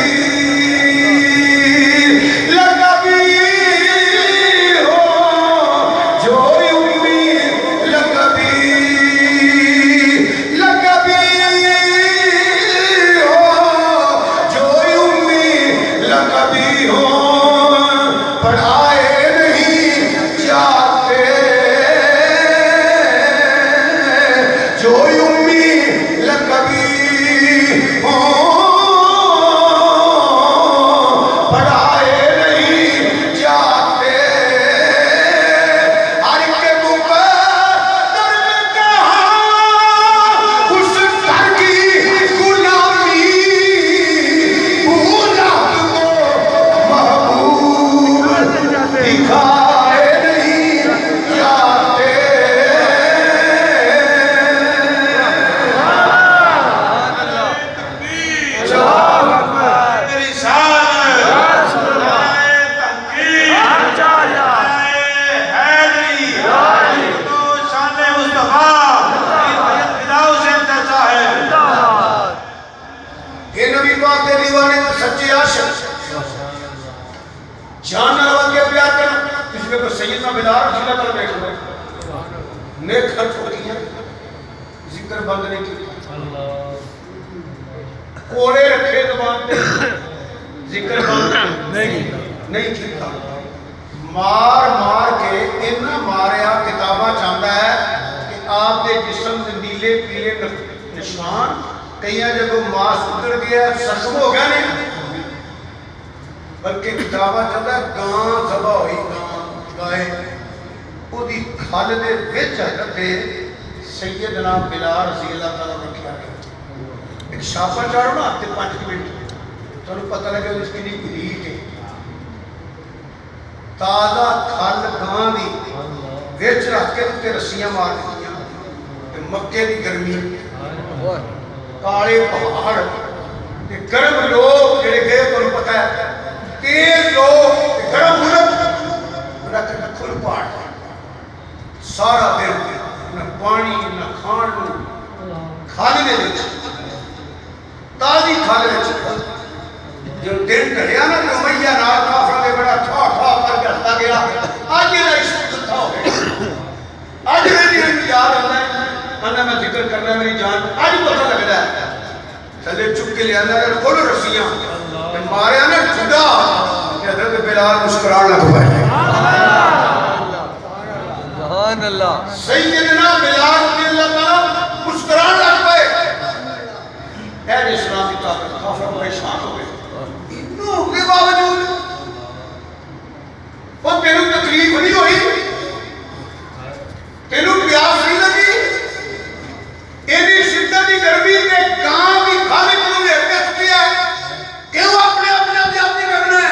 ہو جو امی لقبی ہو جو امی لقبی ہو پڑھائے نہیں جاتے جو امی لقبی ہو پڑھائے نہیں جاتے ہر کے مقدر میں کہاں اس گھر کی غلامی بھولا کو محبوب دکھائے نہیں جاتے میری شان حیدری تو شان مصطفیٰ فداؤ سے چرچا ہے یہ نبی پاک کے دیوانے میں سچے عاشق جان نروان کے پیار کرنا اس میں کوئی سیدنا بلال رضی اللہ تعالیٰ بیٹھ ہوئے نیک خرچ ہوتی ہے ذکر بند نہیں کی کوڑے رکھے زبان پہ ذکر بند نہیں کیتا مار مار کے اتنا ماریا کتاباں چاہتا ہے کہ آپ کے جسم سے نیلے پیلے نشان کئی جگہ ماس اتر گیا زخم ہو گیا نہیں بلکہ کتاباں چاہتا ہے گاں ذبح ہوئی گائے وہ دی کھال دے وچ رکھے سیدنا بلال رضی اللہ تعالیٰ رکھا گیا ایک شاپر چاڑو نا ہفتے 5 منٹ تو پتہ لگا اس کی بریک ہے تازہ کھل گاں دی وچ رکھ کے تے رسیاں مار دتیاں تے مکے دی گرمی کالے پہاڑ تے گرم لوگ جڑے گئے تو پتہ ہے تیز لوگ تے گرم ملک رکھ کھل پاڑ سارا دن نہ پانی نہ کھان کھانے وچ تازی کھال وچ جو دن ڈھلیا نا کہ امیہ نال کافر دے بڑا ٹھا ٹھا کر کے ہستا گیا اج دا عشق کتھا ہو گیا اج میری یاد آتا ہے انا میں ذکر کرنا میری جان اج پتہ لگدا ہے تھلے چک کے لے آندا ہے کھولو رسیاں تے ماریا نا ٹھڈا کہ حضرت بلال مسکران لگ پئے سبحان اللہ سیدنا بلال رضی اللہ تعالیٰ مسکران لگ پئے اہل اسلام کی طاقت کافر پریشان ہو گئے اتنوں کے باوجود وہ تینوں تکلیف نہیں ہوئی تینوں پیاس نہیں لگی اینی شدت کی گرمی میں کام کی کھانے کو بھی حرکت کیا ہے کیوں اپنے اپنے آپ نہیں کرنا ہے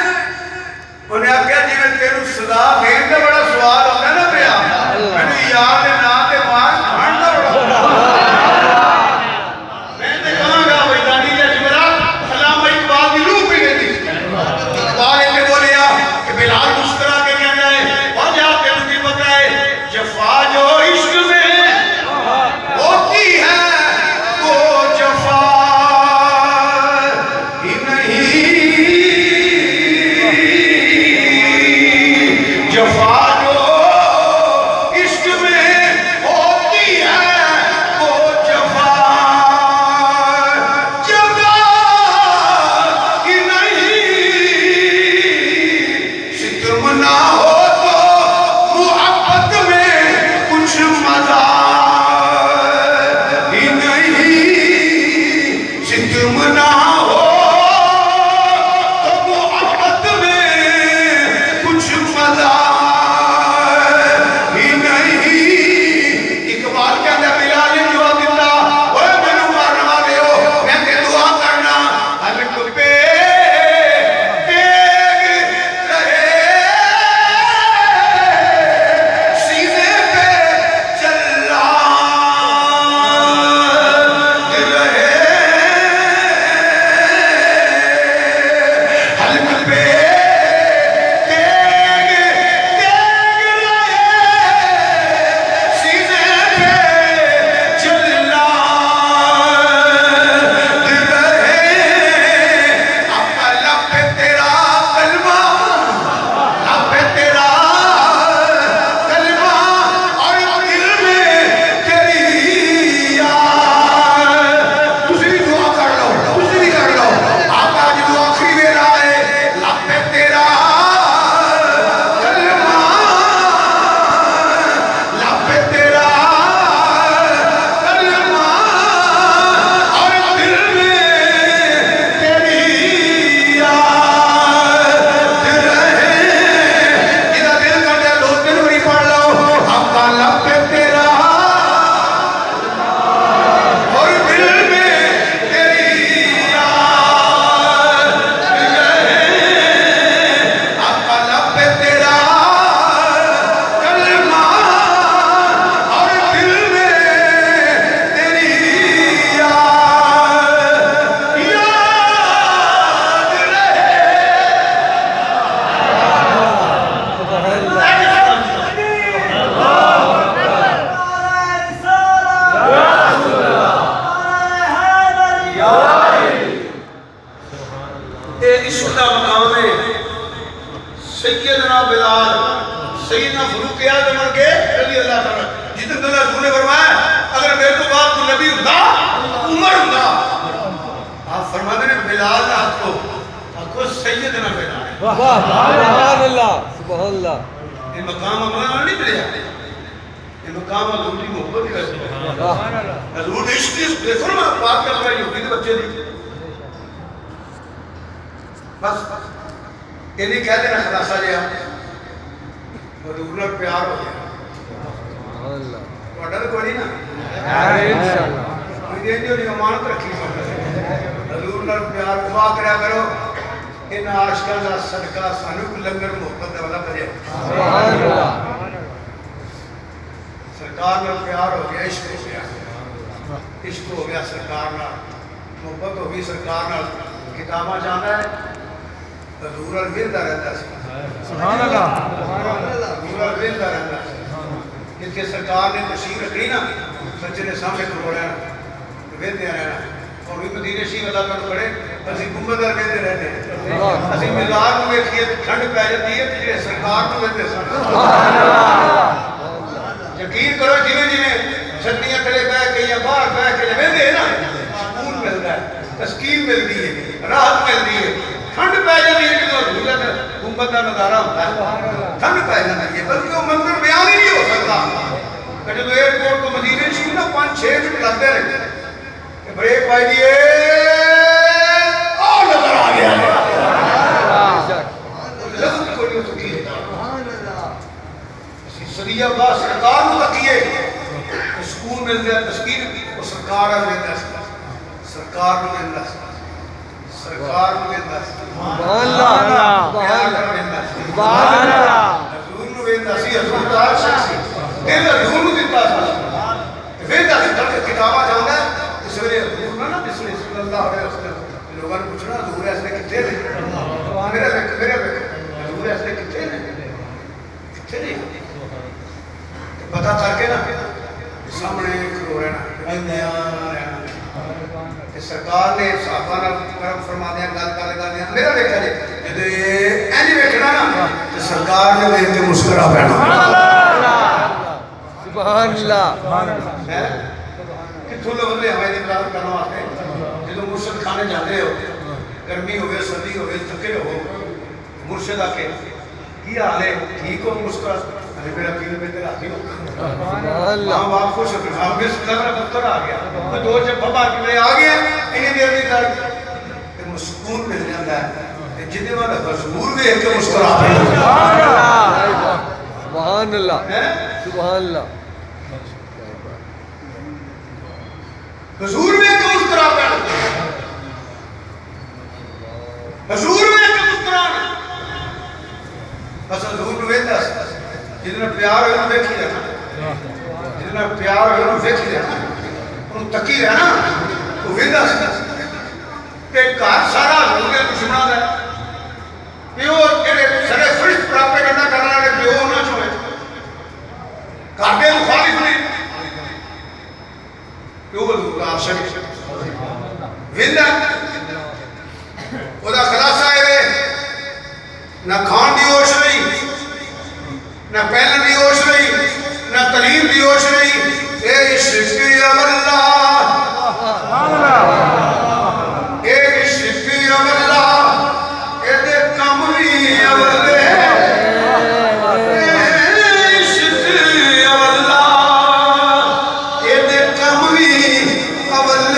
سیدنا فاروق اعظم کے رضی اللہ تعالیٰ جتنے اللہ حضور نے فرمایا اگر میرے تو بعد تو نبی ہوتا عمر ہوتا آپ فرماتے ہیں بلال نہ کو کو سیدنا بلال واہ سبحان اللہ سبحان اللہ یہ مقام ہمارا نہیں ملیا یہ مقام حضور کی محبت ہی رہتی ہے حضور عشق کی دیکھو نا بات کر رہا ہے یہودی کے بچے دی بس یہ نہیں کہہ دینا خلاصہ لیا حضور نے پیار ہو گیا سبحان اللہ تو کوئی نہیں نا انشاءاللہ کوئی دین جو نہیں امانت رکھی حضور نے پیار دعا کریا کرو ان عاشقاں دا صدقہ سانو کو لنگر محبت دا والا کرے سبحان اللہ سرکار نے پیار ہو گیا عشق ہو گیا عشق ہو گیا سرکار نال محبت ہو گئی سرکار نال کتاباں جانا ہے حضور ال ویلدا رہندا سی سبحان اللہ حضور ال ویلدا رہندا سی جتھے سرکار نے تشریف رکھنی نا سچے نے سامنے کھڑوڑیا ویلدے رہنا اور بھی مدینے شریف اللہ تعالی پڑھے اسی گنبد ال ویلدے رہتے ہیں اسی مزار نو ویکھیے ٹھنڈ پی جاتی ہے تے جڑے سرکار نو ویلدے سن سبحان اللہ یقین کرو جویں جویں چھتیاں تھلے بیٹھ کے یا باہر بیٹھ کے ویلدے ہیں نا سکون ملتا ہے تسکین ملتی ہے راحت ملتی ہے ٹھنڈ پی جاتی ہے جدوں حضور دا گنبد دا نظارہ ہوتا ہے ٹھنڈ پی جاتی ہے بلکہ وہ منظر بیان ہی نہیں ہو سکتا کہ جدوں ایئرپورٹ تو مدینے شریف نا 5-6 منٹ لگتے رہتے کہ بریک پائی دیے اور نظر آ گیا لفظ کوئی نہیں تکیے صدیہ با سرکار کو تکیے سکون ملتا ہے تسکین وہ سرکار آ ملتا ہے سرکار کو ملتا ہے سرکار کو ملتا ہے سبحان اللہ سبحان اللہ حضور کو ملتا ہے حضور دار شخص دل حضور کو دیتا ہے ویدہ سے جب کتابہ جانا ہے اس ویلے حضور نا بسم اللہ علیہ وسلم لوگوں نے پوچھنا حضور ایسے کتنے نے میرے حضور ایسے کتنے نے کتنے نے پتہ کر کے نا سامنے کھلو رہنا کہ سرکار نے صحابہ نال کرم فرما دیا گل کر لگا میرا دیکھا جی جدو یہ اینج ویکھنا نا تو سرکار نے ویکھ کے مسکرا پینا سبحان اللہ کتوں لوگ ہمیں انتظار کرنا واسطے جدو مرشد خانے جاتے ہو گرمی ہوئے سردی ہوئے تھکے ہو مرشد آ کے کی حال ہے ٹھیک ہو مسکرا ارے میرا پیر بیٹے راضی ہو ماں باپ خوش ہو گئے آپ اس طرح دفتر آ گیا دو جب بابا کے آ گیا انہیں دیر نہیں کر سکون مل جاتا ہے جتنے والا حضور بھی ایک مسکرا سبحان اللہ سبحان اللہ حضور میں ایک مسکرا حضور میں ایک مسکرا بس حضور میں ویندہ جتنا پیار ہوئے انہوں دیکھی رہنا جتنا پیار ہوئے انہوں دیکھی رہنا انہوں تکی رہنا تو ویندہ سے کہ کار سارا حضور نے دشمنا ہے پیو سرے فرشت پراپے کرنا کرنا ہے پیو نہ چھوڑے کارگے مخالف نے پیو حضور کا عاشق ویندہ خدا خلاصہ ہے نہ کھان دی ہوش رہی نہ پہلن دی ہوش رہی نہ تعلیم دی ہوش رہی اے عشق اللہ اے عشق اللہ اے دے کملی اولے اے عشق اللہ اے دے کملی اولے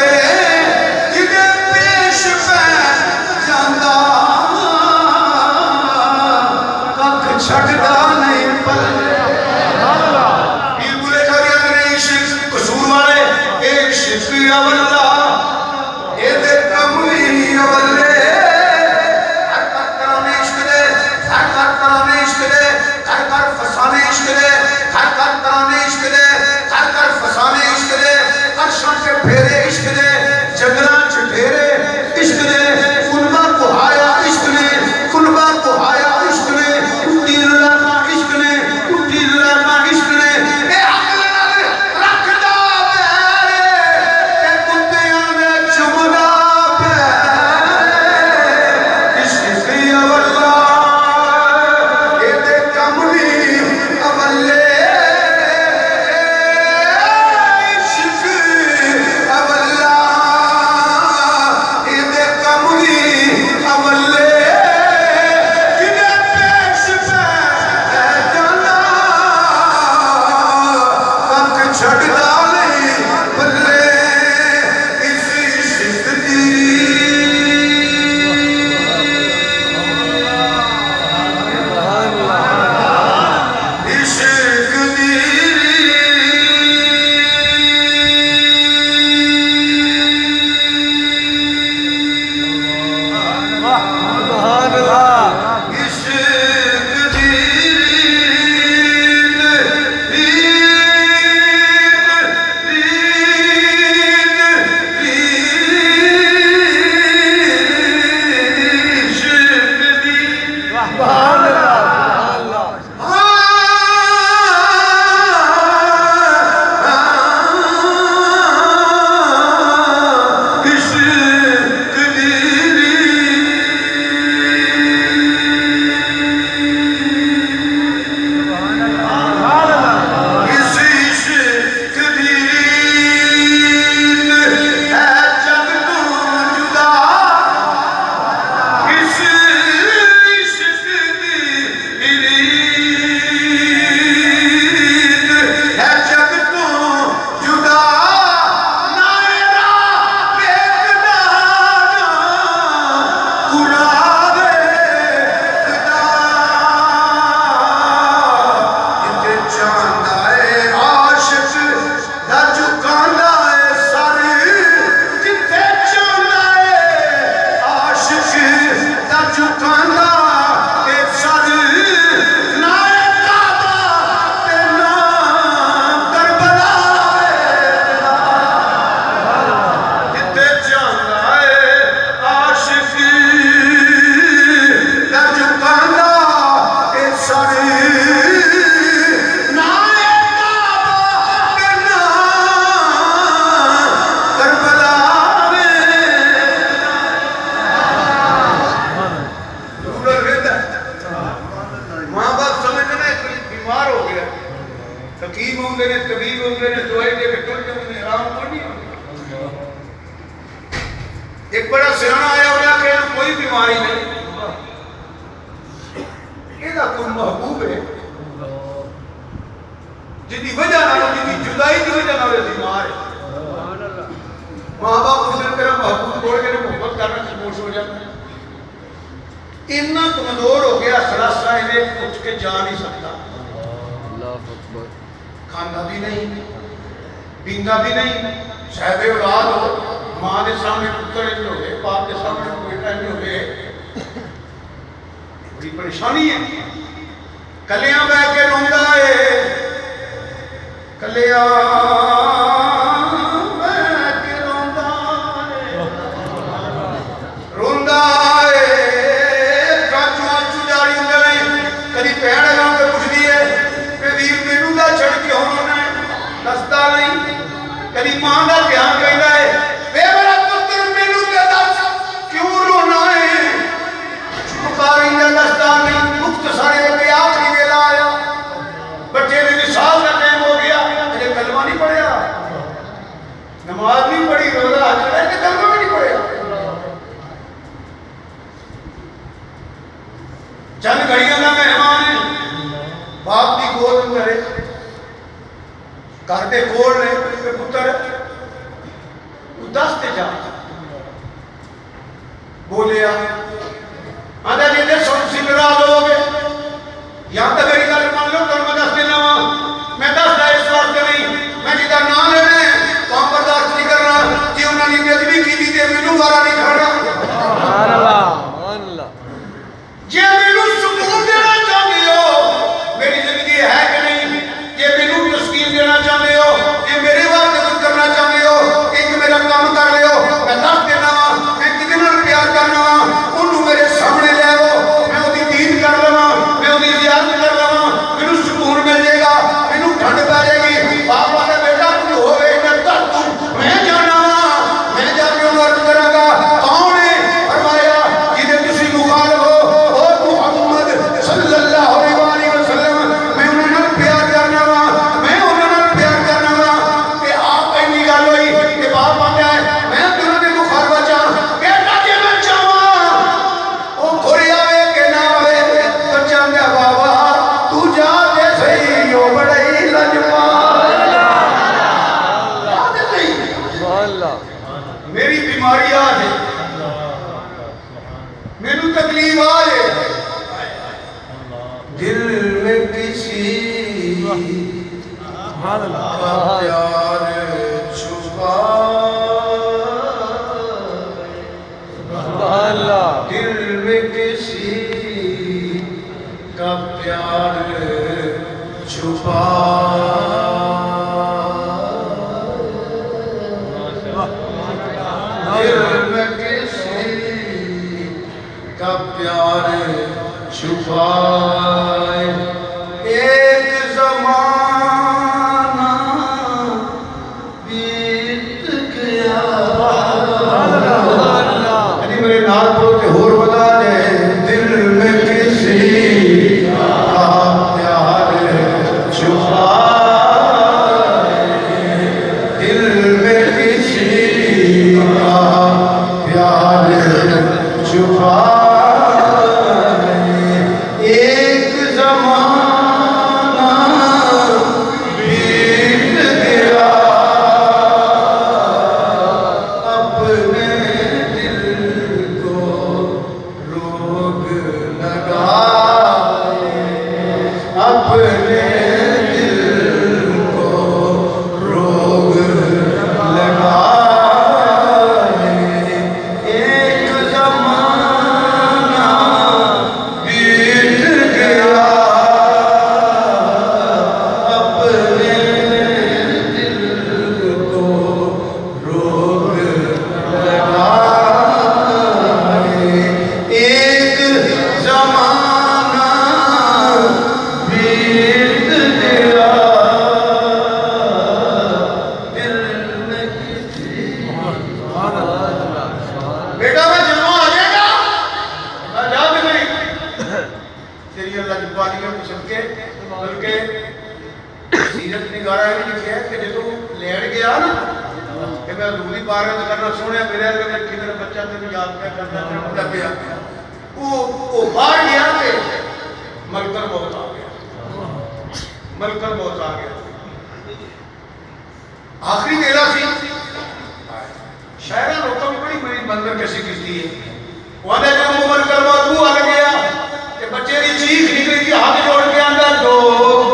گیا حکیم ہوندے نے طبیب ہوندے نے دوائی دے کے ٹر جاندے نے آرام کوئی نہیں ہوتا ایک بڑا سیاح آیا انہیں کہ کوئی بیماری نہیں یہ کوئی محبوب ہے جن کی وجہ نہ جن کی جدائی کی وجہ نہ بیمار ہے ماں باپ اس نے تیرا محبوب چھوڑ کے محبت کرنا خاموش ہو جاتا ہے اتنا کمزور ہو گیا سراسا انہیں اٹھ کے جا نہیں سکتا کھانا بھی نہیں پیندا بھی نہیں صاحب اولاد ہو ماں کے سامنے پتر نہیں ہوئے باپ کے سامنے بیٹا نہیں ہوئے بڑی پریشانی ہے کلیاں بہ کے روندا ہے کلیاں بہ کے روندا ہے روندا ہے چاچو آنسو جاری ہوندے نے کدی بہن اگاں کے پوچھدی ہے کہ ویر مینوں دا چھڑ کے ہونا ہے دسدا نہیں کدی ماں دا دھیان کہندا ہے وے میرا پتر مینوں تے دس کیوں رونا ہے پکاری دا دسدا نہیں مختصر کے آخری ویلا آیا بچے نے نصاب کا ٹائم ہو گیا اجے کلمہ نہیں پڑھیا نماز نہیں پڑھی روزہ حج ہے کہ کلمہ بھی نہیں پڑھیا چند گھڑیاں کا مہمان ہے باپ کی گود کرے گھر دے کول نے پتر دس تے جا بولیا آدھا جی نے سن سی ناراض ہو گئے یا تو میری گل مان لو تو میں دس دینا وا میں دسدا اس واسطے نہیں میں جدا نام لینا ہے تو برداشت نہیں کرنا جی انہوں نے بےادبی کی تے مینوں گارا نہیں کھڑنا سبحان اللہ سبحان اللہ جے مینوں سکون دینا چاہتے ہو میری زندگی ہے کہ نہیں جے مینوں تسکین دینا چاہتے ہو جے میرے واسطے کچھ کرنا چاہتے ہو ایک میرا کام کر لیو میں دس دینا وا میں کدے نال پیار کرنا وا اونوں میرے سامنے لے آو میں اودی دید کر لواں میں اودی زیارت کر لواں مینوں سکون مل جائے گا مینوں ٹھنڈ پے جائے گی باپ والا بیٹا کچھ ہوے نہ کر تو میں جانا وا میں جا کے انہوں عرض کراں گا کون ہے فرمایا جدے تسی مخالف ہو او محمد صلی اللہ علیہ وآلہ وسلم میں انہاں نال پیار کرنا وا میں انہاں نال پیار کرنا وا کہ آپ اینی گل ہوئی کہ باپ آندا ہے میں تینوں دے مخالف چاہ بیٹا جے میں چاہواں او کھڑی آوے کہ نہ آوے بچہ آندا بابا تو جا دے صحیح او بڑی لجپال جا دے صحیح سبحان اللہ میری بیماری آ ہے مینوں تکلیف آ ہے دل میں کسی سبحان اللہ کا پیار چھپا سبحان اللہ دل میں کسی کا پیار چھپا دل میں کسی کا پیار چھپائے ایک زمانہ بیت گیا یعنی میرے نال پڑھ کے ہور بتا دے دل میں کسی کا پیار چھپائے دل میں کسی کا پیار چھپائے ایک زمانہ بیت گیا اپنے دل کو روگ لگائے اپنے دل کو روگ لگائے ایک زمانہ سیرت نگارہ نے لکھا ہے کہ جدو لین گیا نا کہ میں حضوری بارت کرنا سونے میرے اگر ایک میرا بچہ تیرے یاد کیا کرتا ہے مجھے پیا وہ باہر گیا کہ ملکر بہت آ گیا ملکر بہت آ گیا آخری ویلا سی شاعرہ لوگوں بڑی بڑی بندر کیسی کیتی ہے وہ آدھے جب ملکر بہت بو آ گیا کہ بچے دی چیخ نکلی تھی ہاتھ جوڑ کے اندر دو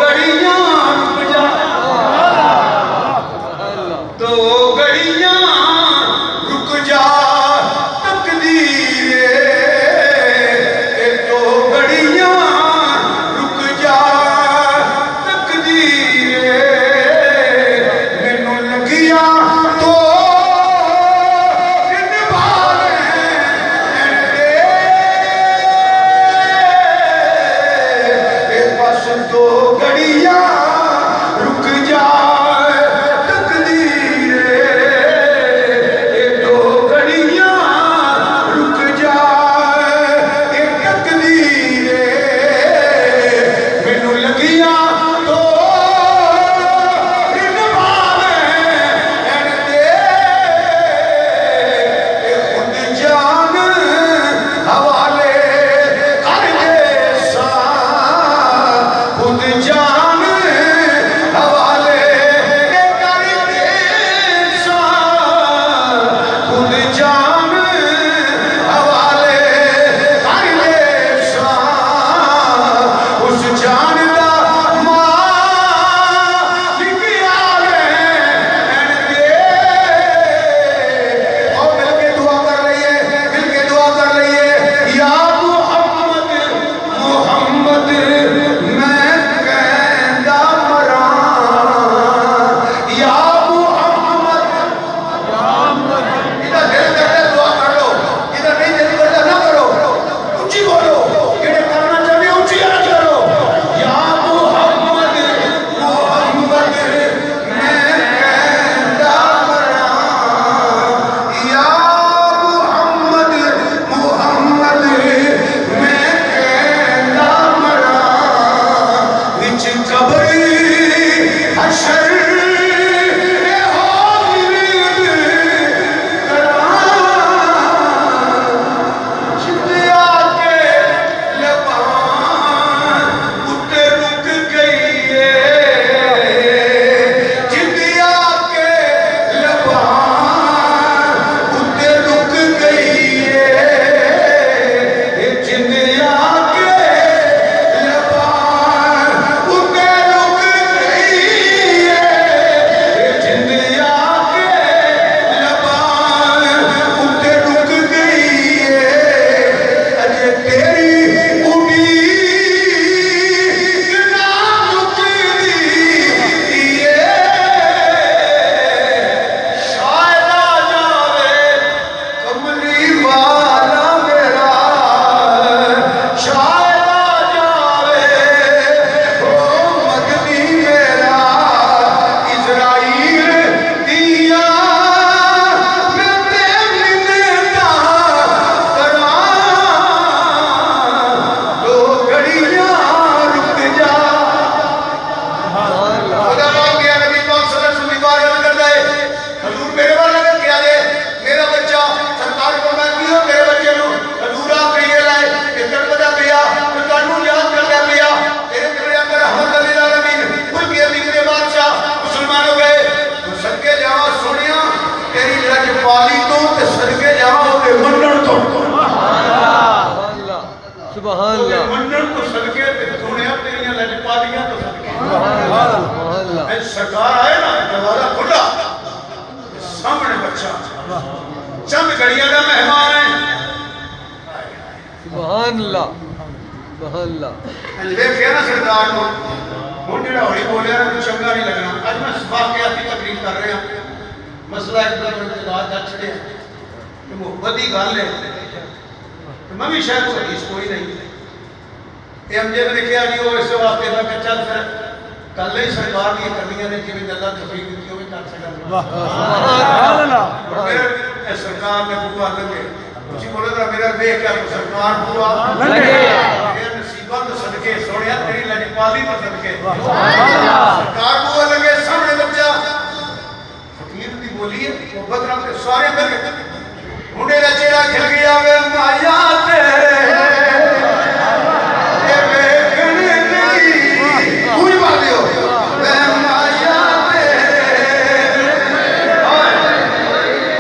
گڑیاں رک جا دو گڑیاں رک جا تقدیر دو گڑیاں رک جا تقدیر مینوں لگیا تو دو گڑیاں رک جا تقدیر دو گڑیاں رک جا تقدیر مینوں لگیا تو خود جان حوالے کر دے سا خود جان حوالے کر دے سا خود جان حوالے کر دے سا اس جان دا مالک آلے دے اور مل کے دعا کر لئیے مل کے دعا کر لئیے یا محمد محمد میں کہندہ مران یا محمد ادھر دل کرتے دعا کر لو ادھر نہیں دل کرتے نہ کرو اونچی بولو انہیں کرنا چاہیے اونچی آج کرو یا محمد محمد میں کہندہ مران یا محمد محمد میں کہندہ مران وچ قبر حشر سبحان اللہ منن تو صدقے تے سونیا تیریاں لجپالیاں تو صدقے سبحان اللہ اے سرکار آئے نا دروازہ کھلا سامنے بچہ چند گھڑیاں کا مہمان ہے سبحان اللہ سبحان اللہ دیکھیا نا سردار کو ہن جڑا ہوئی بولیا نا چنگا نہیں لگنا اج میں واقعاتی تقریر کر رہا مسئلہ ایک دم انتقاد جا چھڑیا کہ محبت دی گل ہے میں بھی شاید حدیث کوئی نہیں یہ ہم جب لکھیا جی وہ اس واسطے میں کہ چل پھر کل ہی سرکار کی کرنیاں نے جی اللہ تفریق دیتی ہوئے کر سکتا سبحان اللہ میرے سرکار نے بوا لگے اسی بولے تھا میرا دیکھ کیا سرکار بوا لگے میرے نصیبہ تو صدقے سوڑیا تیری لجپالی تو صدقے سرکار بوا سارے مل کے منڈے دا چہرہ کھل گیا وے مایا تیرے یہ ویکھن نہیں پوری بات دیو وے مایا تیرے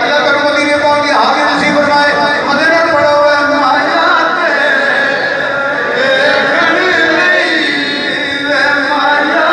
اللہ کرو مدینے پاک کی حاضر نصیب فرمائے مدینہ پڑھو وے مایا تیرے ویکھن نہیں وے مایا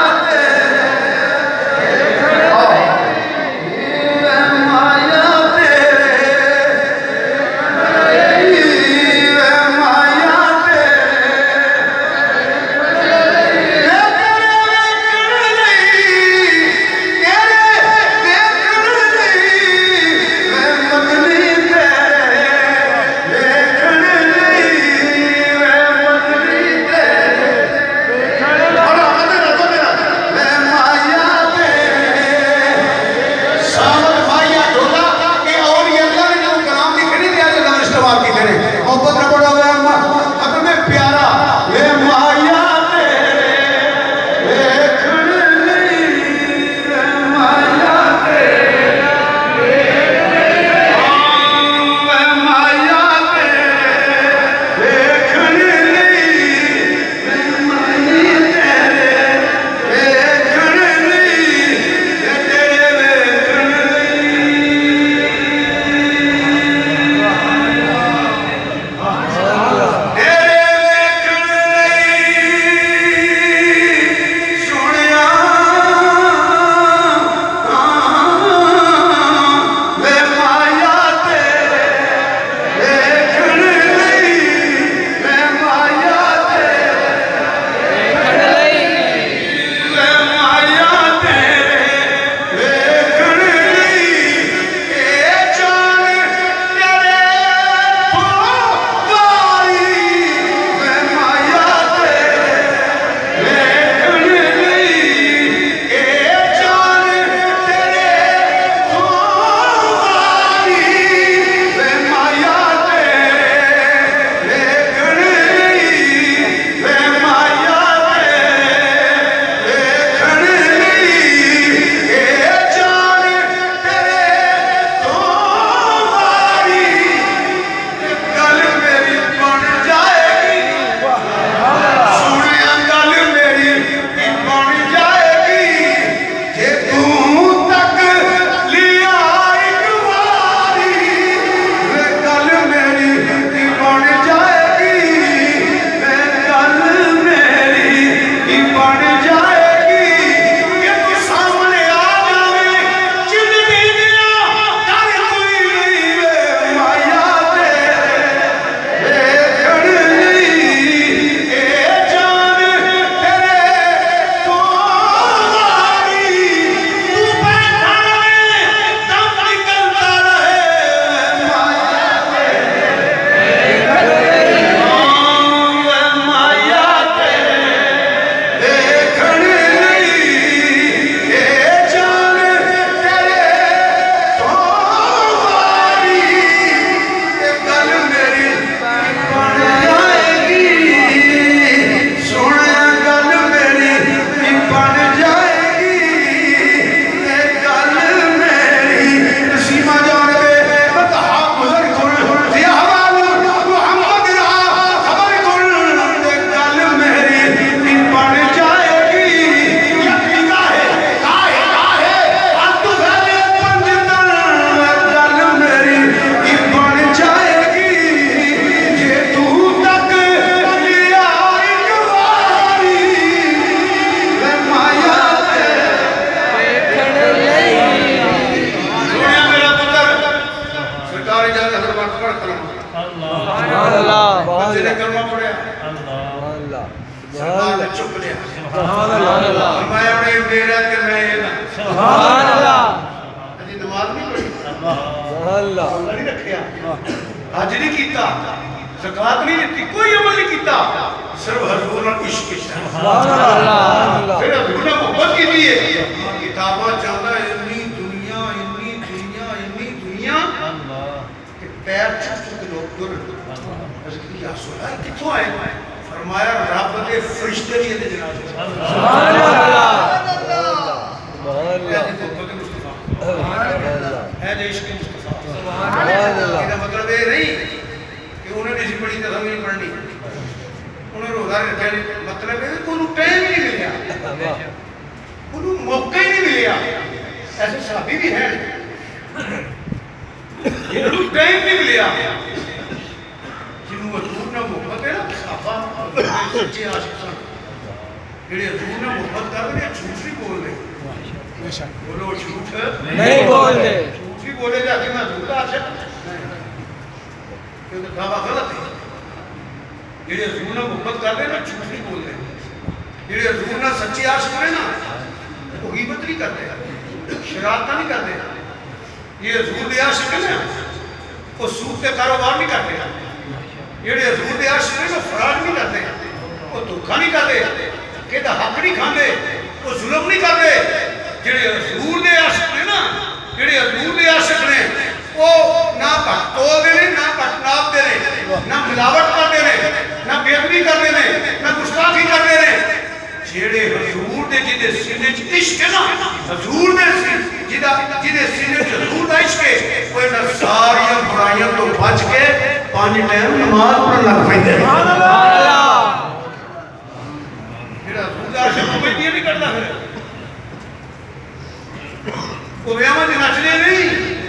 حج نہیں کیتا زکات نہیں دیتی کوئی عمل نہیں کیتا صرف حضور نے عشق پھر حضور نے محبت کی دیئے کتابہ چاہتا ہے اتنی دنیا کہ پیر چھپ چھپ لوگ گر یا سوال کتوں آئے فرمایا رب کے فرشتے لیے دے جناب سبحان اللہ ہے عشق مصطفیٰ موقع ہی نہیں ملیا ایسے صحابی بھی ہیں جنہوں ٹائم نہیں ملیا جنہوں حضور نے محبت ہے نا صحابہ سچے عاشق سن جڑے حضور نے محبت کر رہے جھوٹ نہیں بول رہے بولو جھوٹ نہیں بول رہے جھوٹ ہی بولے جا کے میں حضور کا عاشق کیونکہ دعویٰ غلط ہے جڑے حضور نے محبت کر رہے نا جھوٹ نہیں بول رہے جڑے حضور نے سچے عاشق رہے نا وہ غیبت نہیں کرتے شرارت نہیں کرتے یہ حضور دے عاشق ہے نا وہ سود کے کاروبار نہیں کرتے جڑے حضور دے عاشق ہے نا فراڈ نہیں کرتے وہ دھوکا نہیں کرتے کہ حق نہیں کھاندے وہ ظلم نہیں کرتے جڑے حضور دے عاشق نے نا جڑے حضور دے عاشق نے وہ نہ گھٹ تول دے نہ گھٹ ناپ دے نہ ملاوٹ کرتے ہیں نہ بے ادبی کرتے ہیں نہ گستاخی کرتے ہیں جڑے حضور دے جدے سینے چ عشق ہے نا حضور دے جدے سینے چ حضور دا عشق ہے وہ نہ ساری برائیاں تو بچ کے 5 ٹائم نماز پڑھن لگ پیندے سبحان اللہ جڑا حضور دا عاشق کوئی نہیں کردا پھر وہ ویاواں دے نچنے نہیں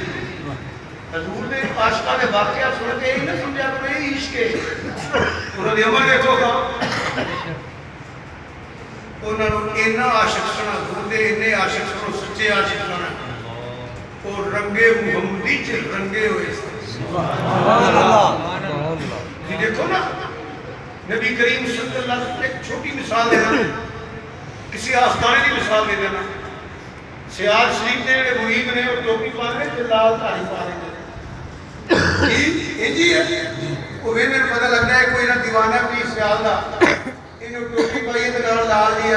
حضور دے عاشقاں دے واقعات سن کے ہی نہ سمجھا کہ یہ عشق ہے انہاں دے عمل دیکھو گا انہاں نوں اینا عاشق سنا حضور دے اینے عاشق سنا سچے عاشق سنا اور رنگے محمدی چ رنگے ہوئے سبحان اللہ جی دیکھو نا نبی کریم صلی اللہ علیہ وسلم ایک چھوٹی مثال دینا کسی آستانے کی مثال دے دینا سیاد شریف دے جڑے مرید نے اور ٹوپی پا رہے تے لال داڑھی پا رہے جی ہے وہ میرے پتہ لگتا ہے کوئی نہ دیوانہ کوئی سیال دا انہوں ٹوپی پائی ہے تو لال دی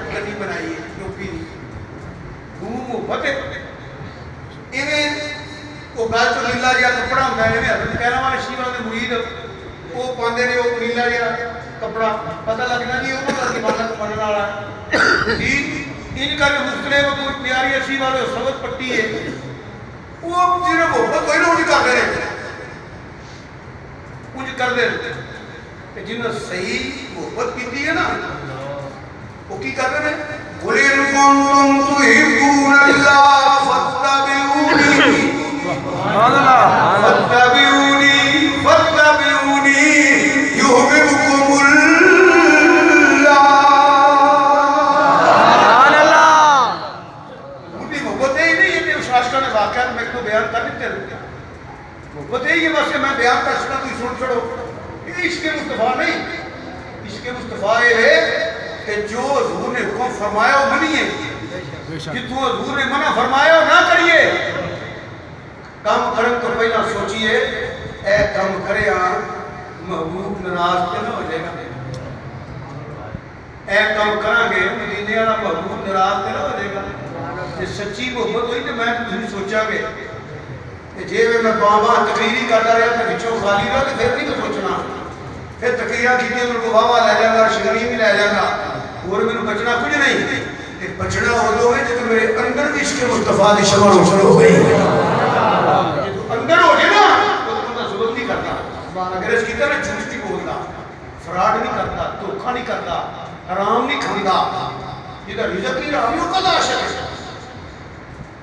کنی بنائی ہے ٹوپی دی محبت ہے ایویں وہ گل چ نیلا جہا کپڑا ہوندا ہے حضرت کہنا والے شیواں دے مرید وہ پاندے نے وہ نیلا جہا کپڑا پتہ لگنا جی انہاں دا دیوانہ بنن والا ہے جی ان کا مختلف کوئی پیاری اسی والے سبت پٹی ہے وہ جنہیں محبت کوئی نہ انہیں کر دے انہیں کر دے جنہیں صحیح محبت کیتی ہے نا وہ کی کر رہے ہیں قُلْ إِن كُنتُمْ تُحِبُّونَ اللَّهَ فَاتَّبِعُونِي فَاتَّبِعُونِي يُحْبِبْكُمُ اللَّهُ مجھے محبت ہے ہی نہیں یہ اس عاشقہ نے واقعات میں تو بیان کر دیتے رہتے محبت ہے ہی بس کہ میں بیان کر سکتا تو سن چھڑو یہ عشق مصطفیٰ نہیں عشق مصطفیٰ یہ ہے کہ جو حضور نے حکم فرمایا وہ منیے جتوں حضور نے منع فرمایا وہ نہ کریے کام کرن تو پہلا سوچئے اے کام کرے محبوب ناراض تے نہ ہو جائے گا اے کام کریں گے مدینے والا محبوب ناراض تے نہ ہو جائے گا یہ سچی محبت ہوئی تو میں تسی سوچا گے کہ جے میں بابا تقریری کرتا رہا تو وچوں خالی رہا تو پھر نہیں تو سوچنا پھر تقریرہ کی ان کو بابا لے جانا شگری بھی لے جانا اور میں بچنا کچھ نہیں کہ بچنا ہو دو ہے جب میرے اندر بھی عشق مصطفیٰ دی شمع روشن ہو گئی اندر ہو جائے نا تو بندہ ظلم نہیں کرتا اگر اس کی طرح جھوٹ نہیں بولتا فراڈ نہیں کرتا دھوکا نہیں کرتا حرام نہیں کھاندا جدھر رزق نہیں رہا وہ کدا عاشق ہے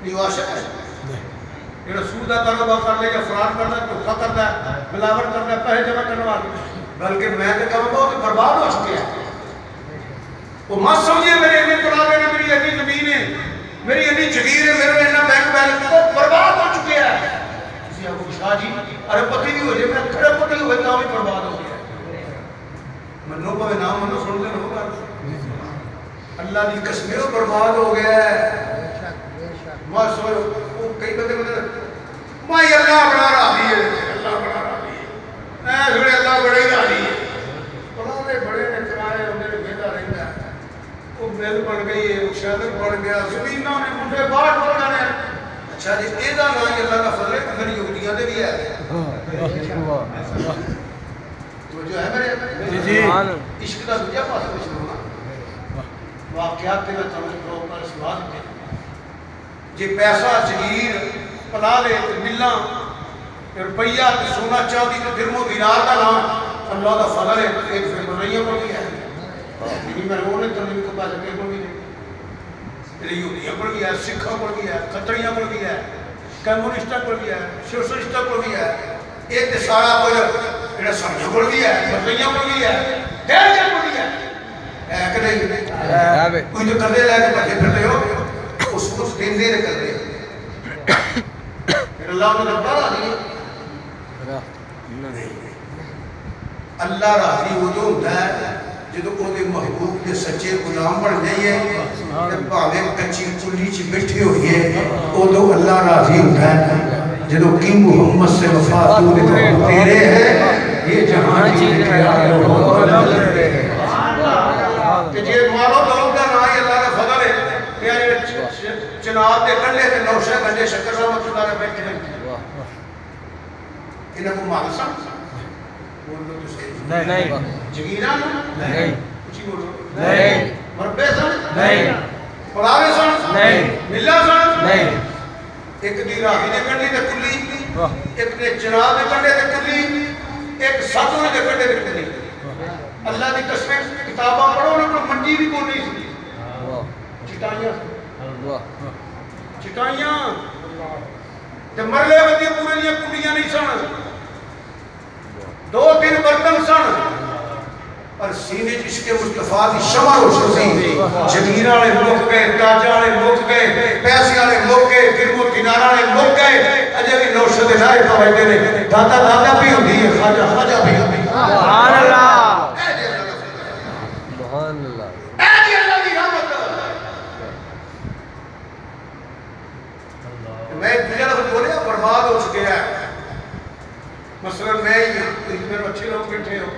نہیں وہ عاشق ہے جڑا سود دا کاروبار کر لے یا فراڈ کرتا ہے دھوکا کرتا ہے ملاوٹ کرتا ہے پیسے جمع کرنے والا بلکہ میں تو کہوں گا کہ برباد ہو چکے ہیں وہ مت سمجھے میرے اتنے طلاب ہیں میری اتنی زمین ہے میری اتنی جگیر ہے میرے اتنا بینک بیلنس وہ برباد ہو چکے ہیں کسی ابو شاہ جی ارب پتی بھی ہو جائے میں کھڑے پتی ہوئے تو بھی برباد ہو گیا منو پہ نام منو سن دے ہوگا اللہ کی قسمیں وہ برباد ہو گیا ہے میں سو وہ کئی بندے میں اللہ بڑا راضی ہے اللہ بڑا راضی ہے ایسے اللہ بڑے ہی راضی ہے انہوں نے بڑے نے چلائے انہیں نے بھیجا رہتا ہے وہ مل بن گئی ہے وہ شہر بن گیا زمینوں نے منڈے باہر ہو جانے اچھا جی یہ دا نام اللہ کا فضل ہے اگر یہودیاں دے بھی ہے تو جو ہے میرے عشق کا دوجا پاس پوچھنا واقعات کے میں تمہیں پر سوال دے جی پیسہ جگیر پلا لے ملنا روپیہ سونا چاندی تو درم و دینار کا نام اللہ کا فضل ہے ایک پھر بنائیاں پڑی ہے یعنی میں رونے تو نہیں کو پاس میں کو بھی یہودیوں کو بھی ہے، سکھوں کو بھی ہے، کھتریوں کو بھی ہے، کمیونسٹوں کو بھی ہے، سوشلسٹوں کو بھی ہے، ایک سارا کچھ جڑا ساڑھیوں کو بھی ہے، مسیحیوں کو بھی ہے، دیویوں کو بھی ہے کہ نہیں؟ کوئی جو کردے لے کے بچے پھرتے ہو اس کو دین دے کردے پھر اللہ نے ربا راضی اللہ راضی وہ جو ہوتا ہے جدو وہ دے محبوب کے سچے غلام بن جائیے جب بھاوے کچی چلی چی بیٹھے ہوئی ہے وہ تو اللہ راضی ہوتا ہے جدو کی محمد سے وفا تو تیرے ہیں یہ جہاں کی خیال کہ جی مارو دلوں کا رائی اللہ کا فضل ہے کہ چناب دے کنڈے دے نوشہ گنڈے شکر رحمت اللہ نے بیٹھے ہیں انہیں کو مال سمجھ بول دو تو صحیح نہیں جگیرہ نہیں کچھی بولو نہیں مربے سن نہیں پڑاوے سن نہیں ملہ سن نہیں ایک دی راہی دے کنڈے دے کلی ایک نے چناب دے کنڈے دے کلی ایک ساتوں دے کنڈے دے کلی اللہ دی قسمیں کتاباں پڑھو انہوں کو منجی بھی کون نہیں سی چٹائیاں تے مرلے بدی پورے لیا کڑیاں نہیں سن 2-3 برتن سن اور سینے جس کے مصطفیٰ دی شمع روشن سی جگیر والے مک گئے تاج والے مک گئے پیسے والے مک گئے درم و دینار والے مک گئے اجے بھی نوشد نائے پوائدے نے دادا دادا بھی ہوتی ہے خواجہ خواجہ بھی ہوتی ہے سبحان اللہ سبحان اللہ اے جی اللہ دی رحمت میں دنیا لفظ بولے برباد ہو چکے ہیں مثلا میں میرے اچھے لوگ بیٹھے ہو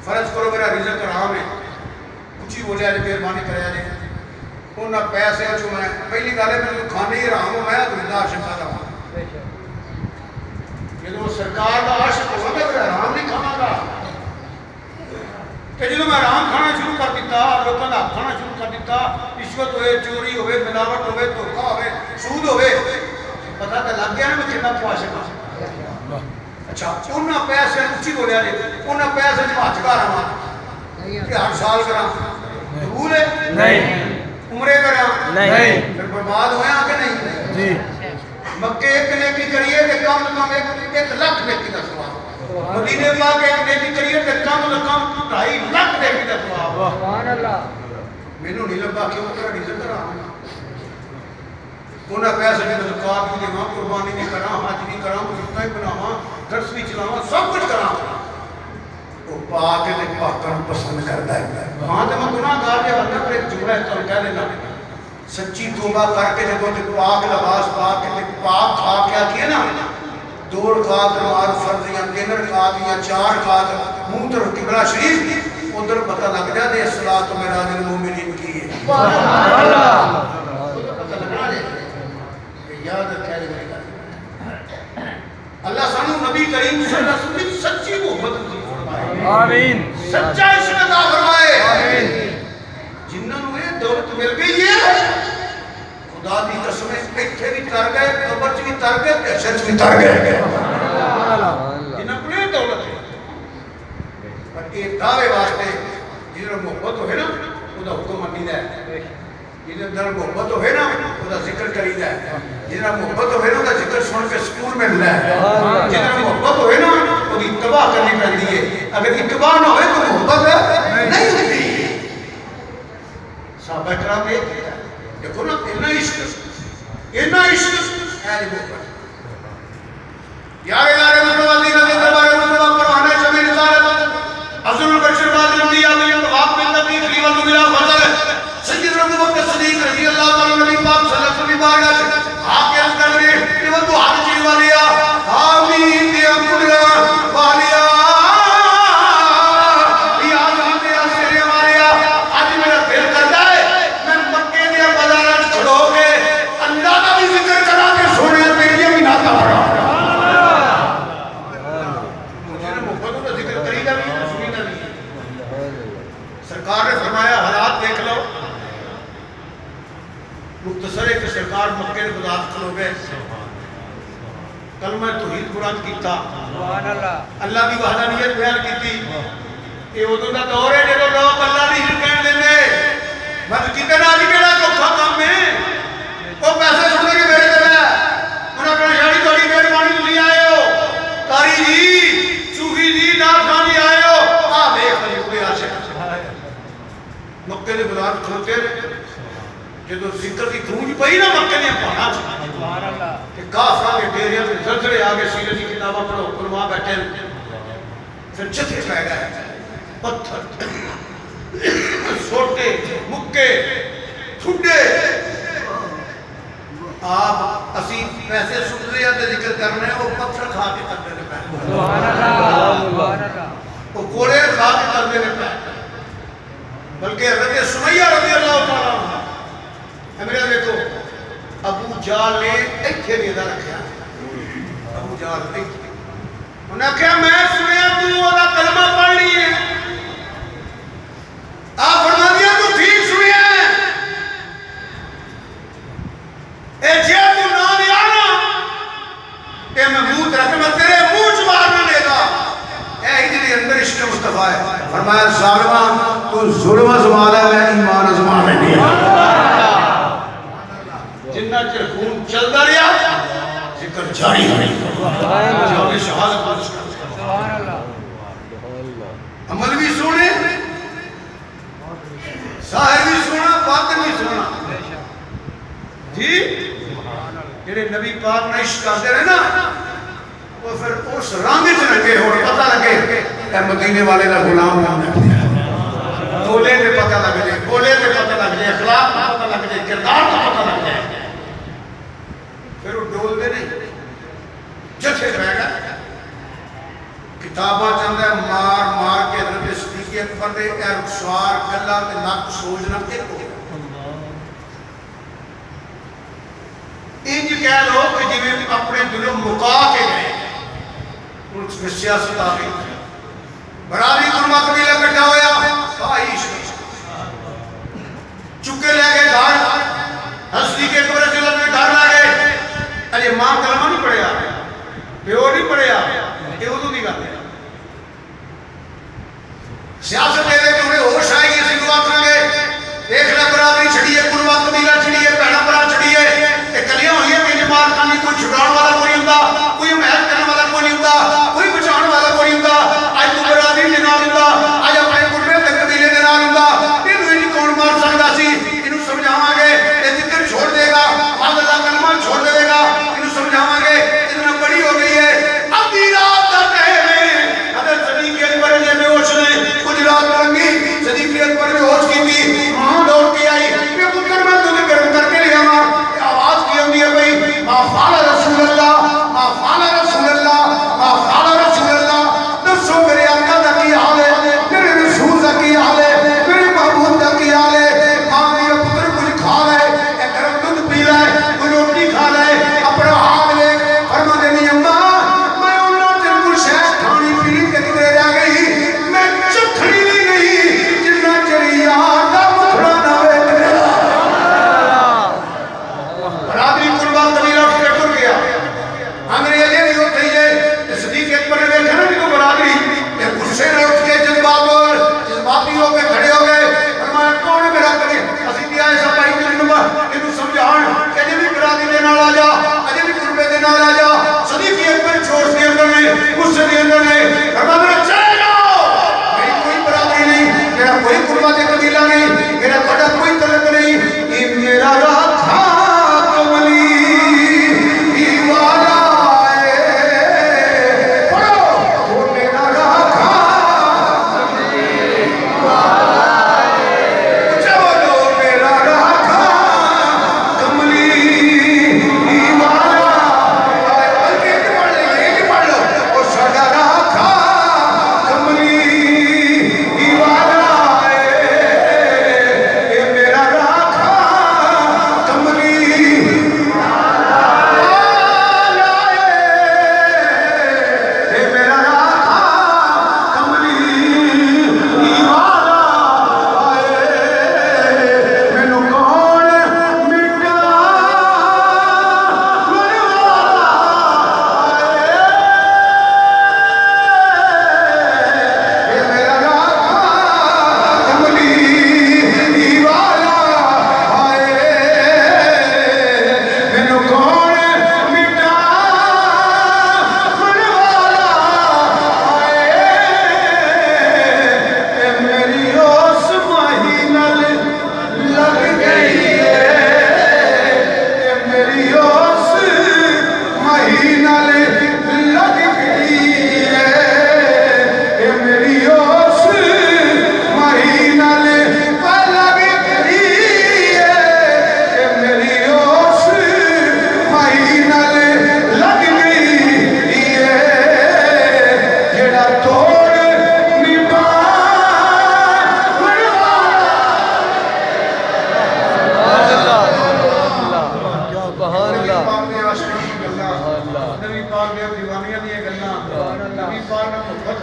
فرض کرو میرا رزق حرام ہے کچھ ہی بولے آجے مہربانی کرے آجے انہاں پیسے جو میں پہلی گالے میں جو کھانے ہی رہا ہوں میں دنیا عاشق آ رہا ہوں یہ تو سرکار کا عاشق ہو گا میں حرام نہیں کھانا گا کہ جنہوں میں حرام کھانا شروع کر دیتا لوگوں کا کھانا شروع کر دیتا رشوت ہوئے چوری ہوئے ملاوٹ ہوئے دھوکہ ہوئے سود ہوئے پتہ تو لگ گیا نا میں کتنا عاشق ہوں اچھا انہاں پیسے اچھی بولے آجے انہاں پیسے جو ہاتھ کر رہا ہوں کہ ہر سال کرا قبول ہے نہیں عمرے کرا نہیں پھر برباد ہوئے ہیں کہ نہیں جی مکہ ایک نیکی کریے کہ کم کم 1 لاکھ نیکی کا ثواب مدینے پاک ایک نیکی کریے کہ کم 2.5 لاکھ نیکی کا ثواب سبحان اللہ مینوں نہیں لگا کیوں کرا نہیں کرا انہاں پیسے کی زکات بھی دیواں قربانی بھی کراں حج بھی کراں مصطفیٰ بھی بناواں درس بھی چلاواں سب کچھ کراں وہ پاک تے پاکاں پسند کردا ہے ہاں تے میں گناہ گار دے بندہ پر ایک جملہ تو کہہ دینا سچی توبہ کر کے جب تے پاک لباس پا کے تے پاک کھا کیا کیے نا 2 رکعت نماز فرض یا 3 رکعت یا 4 رکعت منہ طرف قبلہ شریف ادھر پتہ لگ جائے دے صلاۃ معراج المومنین کی ہے سبحان اللہ پتہ لگنا دے یاد رکھے لے میرے اللہ سانو نبی کریم صلی اللہ علیہ وسلم سچی محبت نصیب فرمائے آمین سچا عشق عطا فرمائے آمین جنہاں نوں یہ دولت مل گئی ہے خدا دی قسم ایتھے بھی تر گئے قبر وچ بھی تر گئے پیسے وچ بھی تر گئے جنہاں کو یہ دولت ہے پر یہ دعوے واسطے جنہاں محبت ہوئے نا او دا حکم منیدا ہے جنہاں اندر محبت ہوئے نا او دا ذکر کریدا ہے جنہاں محبت ہوئے نا او دا ذکر سن کے سکون ملدا ہے جنہاں محبت ہوئے نا او دی اتباع کرنی پڑتی ہے اگر اتباع نہ ہوئے تو محبت نہیں ہوتی صحابہ کرام نے دیکھو نا اتنا عشق اے محبت یار یار مصطفیٰ دین دے دربار مصطفیٰ پروانہ شمع رسالت افضل البشر بعد الانبیاء بالاتفاق بالتدبیر خلیفۃ بلا فضل سید ابو بکر صدیق رضی اللہ تعالی نبی پاک صلی اللہ علیہ وسلم بارگاہ سے آپ کے عرض کر رہے کہ وہ تو ہر چیز والیا آمین دیا کڑا والیا یا آمین دیا سرے والیا آج میرا دل کرتا ہے میں مکے دیا بازار کھڑو کے اللہ کا بھی ذکر کرا کے سونے تیری بھی ناتا پڑا سرکار نے فرمایا حالات دیکھ لو مختصر ہے کہ سرکار مکے نے خدات کھلو گئے کلمہ توحید قرآن کیتا اللہ کی وحدانیت بیان کیتی یہ ادھر کا دور ہے جب لوگ اللہ نہیں کہنے دیندے میں تو کہتے نا جی کہڑا چوکھا کام ہے وہ پیسے سن کے میرے دے میں انہاں کہنا شاڑی تھوڑی مہربانی تسی آئے ہو قاری جی صوفی جی نال خانی آئے ہو آ دیکھ جی کوئی عاشق مکے دے بازار کھلوتے رہے جدو ذکر کی گونج پئی نا مکے نے پہاڑا سبحان اللہ کہ کافراں دے ڈیریاں تے زلزلے آ گئے سیرت کی کتاباں پڑھو علماء بیٹھے پھر جتھے پہ گئے پتھر سوٹے مکے ٹھڈے آپ اسی پیسے سن رہے ہیں ذکر کرنے وہ پتھر کھا کے کرنے نے پہ سبحان اللہ سبحان اللہ وہ کوڑے کھا کے کرنے نے پہ بلکہ حضرت سمیہ رضی اللہ تعالیٰ عنہ میرا دیکھو ابو جال نے ایتھے نیدہ رکھیا ابو جال ایتھے انہوں نے کہا میں سنیا تو وہ کلمہ پڑھ لی ہے آپ فرما دیا تو ٹھیک سنیا ہے اے جے تو نہ دیا نا اے میں منہ رکھ میں تیرے منہ چبار نہ لے گا اے ہی اندر عشق مصطفیٰ ہے فرمایا ظالمان تو ظلم ازمال ہے میں ایمان ازمال ہے جنہ چر خون چلتا رہا ذکر جاری ہے جو شہادت پرس کر سبحان اللہ عمل بھی سونے ظاہر بھی سونا باطن بھی سونا جی جڑے نبی پاک نے عشق کرتے رہے نا وہ پھر اس رنگ چ لگے ہو پتہ لگے اے مدینے والے کا غلام ہے بولے پہ پتہ لگ جائے بولے پہ پتہ لگ جائے اخلاق پہ پتہ لگ جائے کردار پہ پتہ لگ جائے پھر وہ ڈول دے نہیں جتھے رہ گا کتاباں چند ہے مار مار کے حضرت صدیق اکبر دے اے رخسار گلا تے نک سوجنا ایک ہو انج کہہ لو کہ جویں اپنے دلوں مکا کے گئے اس میں سیاست آ گئی برادری قرمہ قبیلہ کٹھا ہویا بھائی چکے لے گئے گھر ہستی کے قبر سے لگے گھر لے گئے اجے ماں کلمہ نہیں پڑھیا پیو نہیں پڑھیا یہ اردو کی گل ہے سیاست دے کہ انہیں ہوش آئے گی اسی دعا کریں گے دیکھ لے برادری چھڑیے قرمہ قبیلہ چھڑیے پہنا پرا چھڑیے کہ کلیاں ہوئی ہیں کہ جماعت خانی کوئی چھڑاؤں والا کوئی ہوں کوئی محض کرنے والا کوئی نہیں ہوں کوئی بچاؤں والا کوئی نہیں ہوں آج تو برادری دے نال ہوں آج اپنے قرمے تے قبیلے دے نال ہوں انہوں انہیں کون مار سکتا سی انہوں سمجھاواں گے یہ ذکر چھوڑ دے گا بعد اللہ کلمہ چھوڑ دے گا انہوں سمجھاواں گے اتنا بڑی ہو گئی ہے اب دی رات دا ٹائم ہے حضرت صدیق اکبر نے بے ہوش نے کچھ رات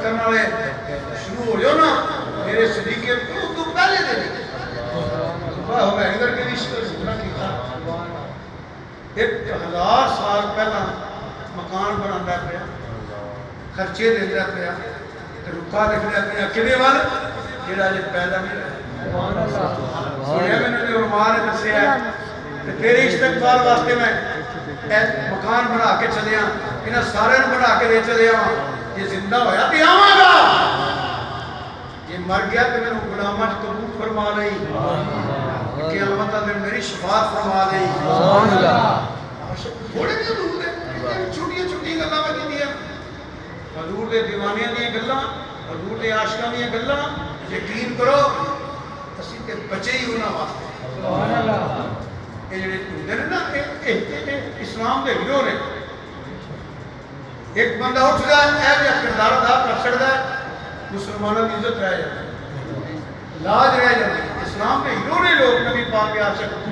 کرنے والے شروع ہو جاؤ نا میرے صدیق اکبر تو پہلے دے صبح ہو گئے ادھر کے رشتہ جھونا کی تھا 1000 سال پہلا مکان بنا پیا خرچے دے پیا رکا لکھ پیا کدے وال جہاں اجے پیدا نہیں رہا سنیا میں نے عمر نے دسیا تیرے استقبال واسطے میں مکان بنا کے چلیا انہاں سارے بنا کے دے چلیا یہ زندہ ہویا تے آواں گا یہ مر گیا تے میرے غلاماں چ قبول فرما لئی قیامت میں میری شفاعت فرما لئی سبحان اللہ تھوڑے دے حضور دے چھوٹیاں چھوٹیاں گلاں میں کیتیاں حضور دے دیوانیاں دیاں گلاں حضور دے عاشقاں دیاں گلاں یقین کرو اسی تے بچے ہی انہاں واسطے سبحان اللہ یہ جڑے ہوندے نے نا اسلام دے ہیرو نے ایک بندہ اٹھ گیا اے جا کردار ادا کر چھڑدا ہے مسلمانوں کی عزت رہ جاتی لاج رہ جاتی اسلام دے ہیرو نے لوگ نبی پاک کے عاشق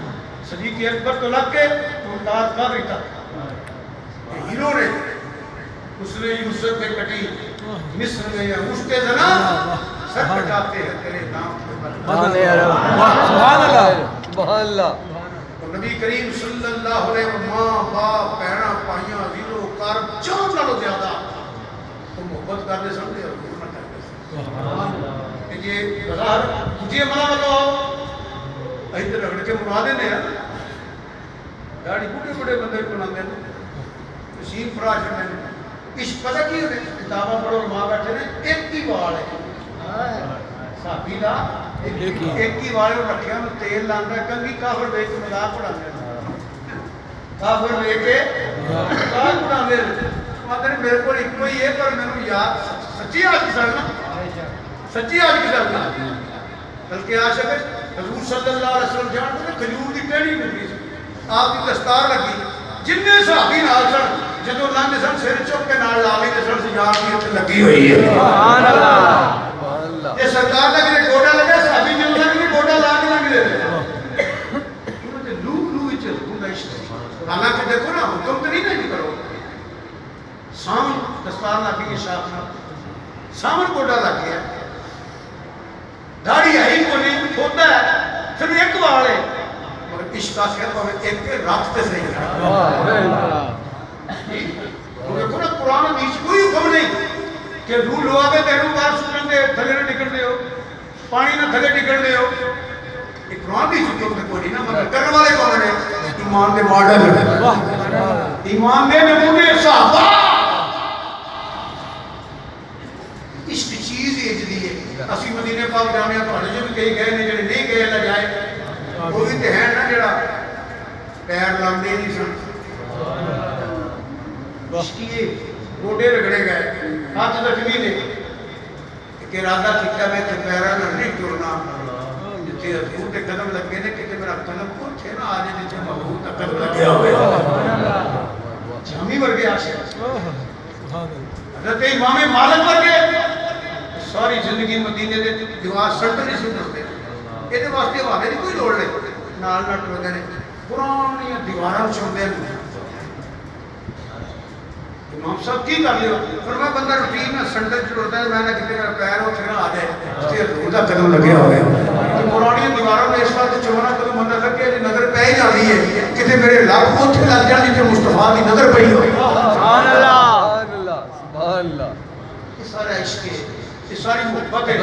صدیق اکبر تو لگ کے ممتاز قادری تک ہیرو نے اس نے یوسف نے کٹی مصر میں یا مشتے زنا سر کٹاتے ہیں تیرے نام پہ سبحان اللہ سبحان اللہ نبی کریم صلی اللہ علیہ وسلم ماں باپ بہنا پائیاں زیرو کارب جان نالو زیادہ وہ محبت کرنے سمجھے اور محبت کرنے سمجھے یہ بظاہر مجھے منا بلو آؤ ایدھر رگڑ کے مرادے نے داڑھی بڑے بڑے بندے بنا دے تشین فراش میں عشق پتہ کی ہوئے کتابہ پڑھو ماں بیٹھے نے ایک ہی وال ہے صحابی دا ایک ہی والے رکھیا میں تیل لاندہ ہے کنگی کافر بے کے مذاق پڑھا دے کافر بے کے مذاق پڑھا دے مادر میرے کو ایک کوئی ہے پر میں نے یاد سچی آج کی سالنا سچی آج کی سالنا بلکہ عاشق ہے حضور صلی اللہ علیہ وسلم جانتے ہیں کھجور کی ٹہنی ملی آپ کی دستار لگی جننے صحابی نال سن جدو لانگے سن سر چوک کے نال لالی کے سن سے یار کی لگی ہوئی ہے سبحان اللہ یہ سرکار لگ رہے گوڑا لگا صحابی جو لگ رہے گوڑا لگ رہے لوگ لوگ چل گوڑا عشق حالانکہ دیکھو نا حکم تو نہیں کرو سامن دستار لگی کے شاپ نا سامن گوڑا لگ گیا داڑھی ہے ہی کو نہیں ہوتا ہے صرف ایک والے مگر عشق کا خیر پاوے ایک کے راکتے سے ہی دیکھو نا قرآن حدیث کوئی حکم نہیں کہ روح لوا کے تیروں بار سکن دے تھلے نہ نکل دے ہو پانی نہ تھلے نکل دے ہو ایک قرآن بھی حکم تے کوئی نہیں نا مگر کرنے والے کون ہیں ایمان دے ماڈل ایمان دے نمونے صحابہ عشق چیز ہی اجلی ہے اسی مدینے پاک جانے تو ہڑے جو بھی کہیں گئے نہیں جڑے نہیں گئے نہ جائے وہ بھی تے ہیں نا جڑا پیر لاندے نہیں سن عشقیے گوڑے رگڑے گئے ہاتھ زخمی نے کہ ارادہ کیتا میں تے پیراں نال نہیں ٹرنا جتھے حضور دے قدم لگے نے کہ میرا قلم پوچھے نا آج جتھے محبوب دا قدم لگیا ہوئے جامی ورگے عاشق حضرت امام مالک ورگے ساری زندگی مدینے دے دیوار سڑک نہیں سنتے یہ دے واسطے حوالے دی کوئی لوڑ نہیں نال نہ ٹرتے نے پرانی دیواراں چوندے نے امام صاحب کی کر لیو فرمایا بندہ روٹین میں سنڈے چھوڑتا ہے میں نے کتنے میرا پیر ہو تھے آ جائے اس کے حضور دا قدم لگے ہوئے تو پرانی دیواروں میں اس وقت چونا قدم بندہ لگے نظر پہ ہی جاتی ہے کتنے میرے لب اوتھے لگ جان جتھے مصطفیٰ دی نظر پئی ہوئی سبحان اللہ سبحان اللہ سبحان اللہ یہ سارا عشق ہے یہ ساری محبت ہے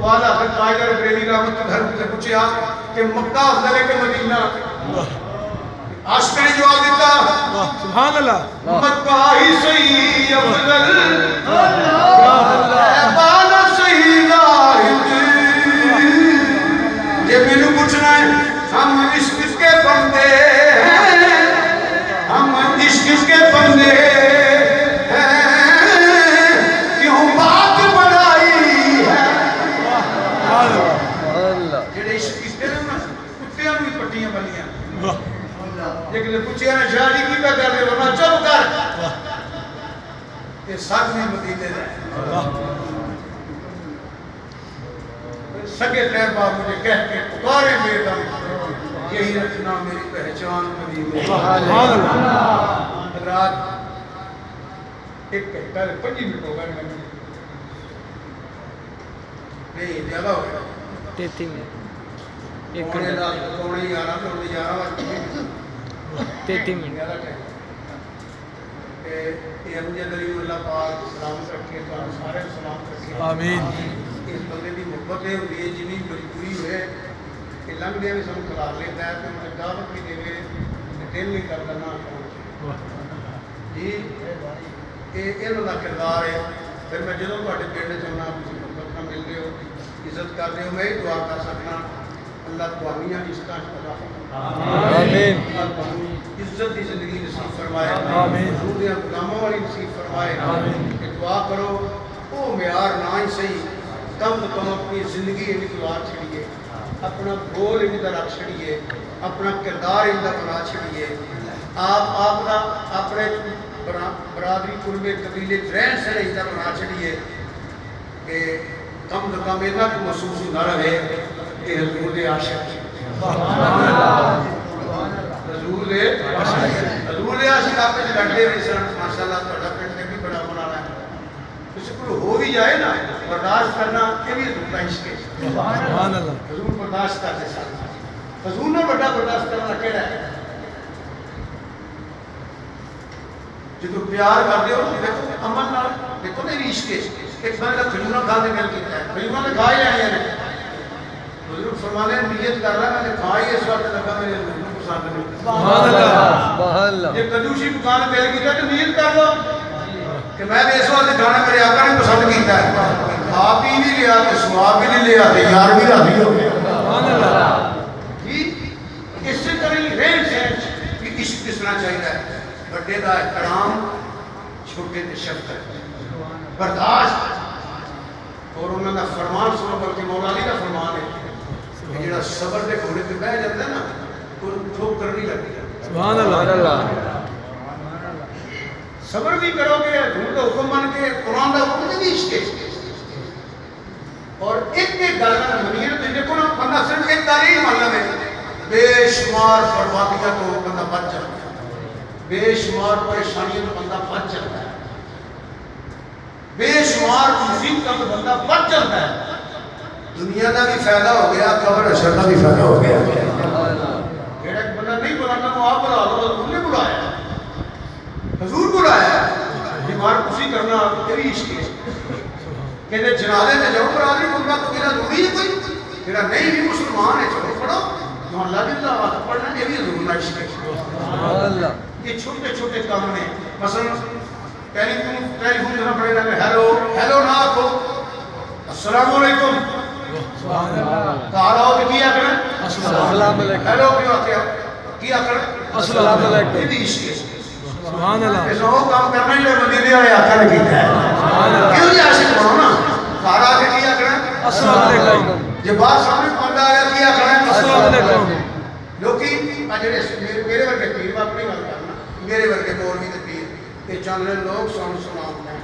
وہ اعلیٰ حضرت قائد بریلوی رحمت اللہ علیہ سے پوچھا کہ مکہ افضل ہے کہ مدینہ عاشق نے جواب دیتا سبحان اللہ مکہ ہی صحیح افضل بالا صحیح لاہد یہ میں نے پوچھنا ہے ہم عشق کے بندے ہیں ہم عشق کے بندے لیکن پوچھیا نے شاہ جی کی پہ کر دے ورنہ چپ کر یہ ساتھ میں مدینے دے سگے طیبہ مجھے کہہ کے پکارے میرے دم یہی رکھنا میری پہچان مدینے رات ایک گھنٹہ 5 منٹ ہو گئے نہیں زیادہ ہو گیا 33 منٹ ایک پونے گھنٹہ نال پونے 11 تو انہیں 11 33 منٹ زیادہ ٹائم یہ مجھے دلیل اللہ پاک سلامت رکھے تو سارے سلامت رکھے آمین اس بندے کی محبت یہ ہوتی ہے جنی مجبوری ہوئے کہ لنگ دیا بھی سن کھلا لیتا ہے تو مجھے دعوت بھی دے دل نہیں کرتا نہ جی یہ انہوں کا کردار ہے پھر میں جدوں تھوڑے پنڈ چاہنا محبت نہ مل رہے ہو عزت کر رہے ہو میں ہی دعا کر سکنا اللہ تعالیٰ اس کا آمین عزت کی زندگی نصیب فرمائے آمین حضور دے غلاموں والی نصیب فرمائے آمین کہ دعا کرو وہ معیار نہ ہی صحیح کم اپنی زندگی ان گزار چھڑیے اپنا گول ان کا رکھ چھڑیے اپنا کردار ان کا بنا چھڑیے آپ کا اپنے برادری قربے قبیلے رہن سہن ان کا بنا چھڑیے کہ کم کم اتنا کو محسوس نہ رہے کہ حضور دے عاشق حضور دے عاشق آپ سے لڑتے ہوئے سن ماشاءاللہ تھوڑا پنڈ بھی بڑا بنانا ہے کسی کو ہو بھی جائے نا برداشت کرنا یہ بھی حضور کا عشق ہے سبحان اللہ حضور برداشت کرتے سن حضور نے بڑا برداشت کرنا کہڑا ہے جدو پیار کرتے ہو دیکھو امن نال دیکھو نا عشق ہے ایک بندہ کھجورا کھانے مل کیتا ہے کھجورا نے کھا ہی آئی ہیں حضور فرمانے نیت کر رہا میں نے کھا ہی اس وقت لگا میرے حضور کو پسند نہیں سبحان اللہ سبحان اللہ یہ کدوشی پکانے دل کیتا تو نیت کر لو کہ میں بھی اس وقت کھانا میرے آقا نے پسند کیتا ہے آپ ہی نہیں لیا تو سواب بھی نہیں لیا تو یار بھی راضی ہو گیا سبحان اللہ جی اس سے طرح ہی رہن سہن کہ عشق کس طرح چاہیے بڑے دا احترام چھوٹے دے شفقت برداشت اور انہوں نے فرمان سنو بلکہ مولا علی کا فرمان ہے کہ جڑا صبر دے گھوڑے پہ بیٹھ جاتا ہے نا وہ ٹھوکر نہیں لگتی سبحان اللہ صبر بھی کرو گے حضور کا حکم مان کے قرآن کا حکم بھی عشق ہے اور ایک گل میں منیر تے دیکھو نا بندہ صرف ایک تعلیم ماننا ہے بے شمار بربادیاں تو بندہ بچ جاتا ہے بے شمار پریشانیاں تو بندہ بچ جاتا ہے بے شمار مصیبتوں تو بندہ بچ جاتا ہے دنیا کا بھی فائدہ ہو گیا قبر حشر کا بھی فائدہ ہو گیا جڑا بندہ نہیں بلانا تو آپ بلا لو حضور نے بلایا حضور بلایا بیمار خوشی کرنا یہ بھی عشق ہے کہتے جنازے میں جاؤ برادری بندہ تو میرا ضروری ہے کوئی جڑا نہیں بھی مسلمان ہے چلو پڑھو محلہ بھی اللہ واسطے پڑھنا یہ بھی حضور کا عشق ہے سبحان اللہ یہ چھوٹے چھوٹے کام ہیں مثلا ٹیلیفون جہاں پڑے گا ہیلو ہیلو نہ آکھو السلام علیکم سبحان اللہ کہا ہو کہ کیا کریں السلام علیکم ہیلو کیا کریں السلام علیکم یہ بھی عشق ہے سبحان اللہ اس وہ کام کرنا ہی مدینے والے آقا نے کیتا ہے سبحان اللہ کیوں جی عاشق بنو نا کہا کہ کیا کریں السلام علیکم جب بات سامنے بندہ آیا کیا کریں السلام علیکم لوکی میرے ورگے پیر میں اپنی گل کرنا میرے ورگے مولوی تے پیر یہ چند لوگ سن سلام ہیں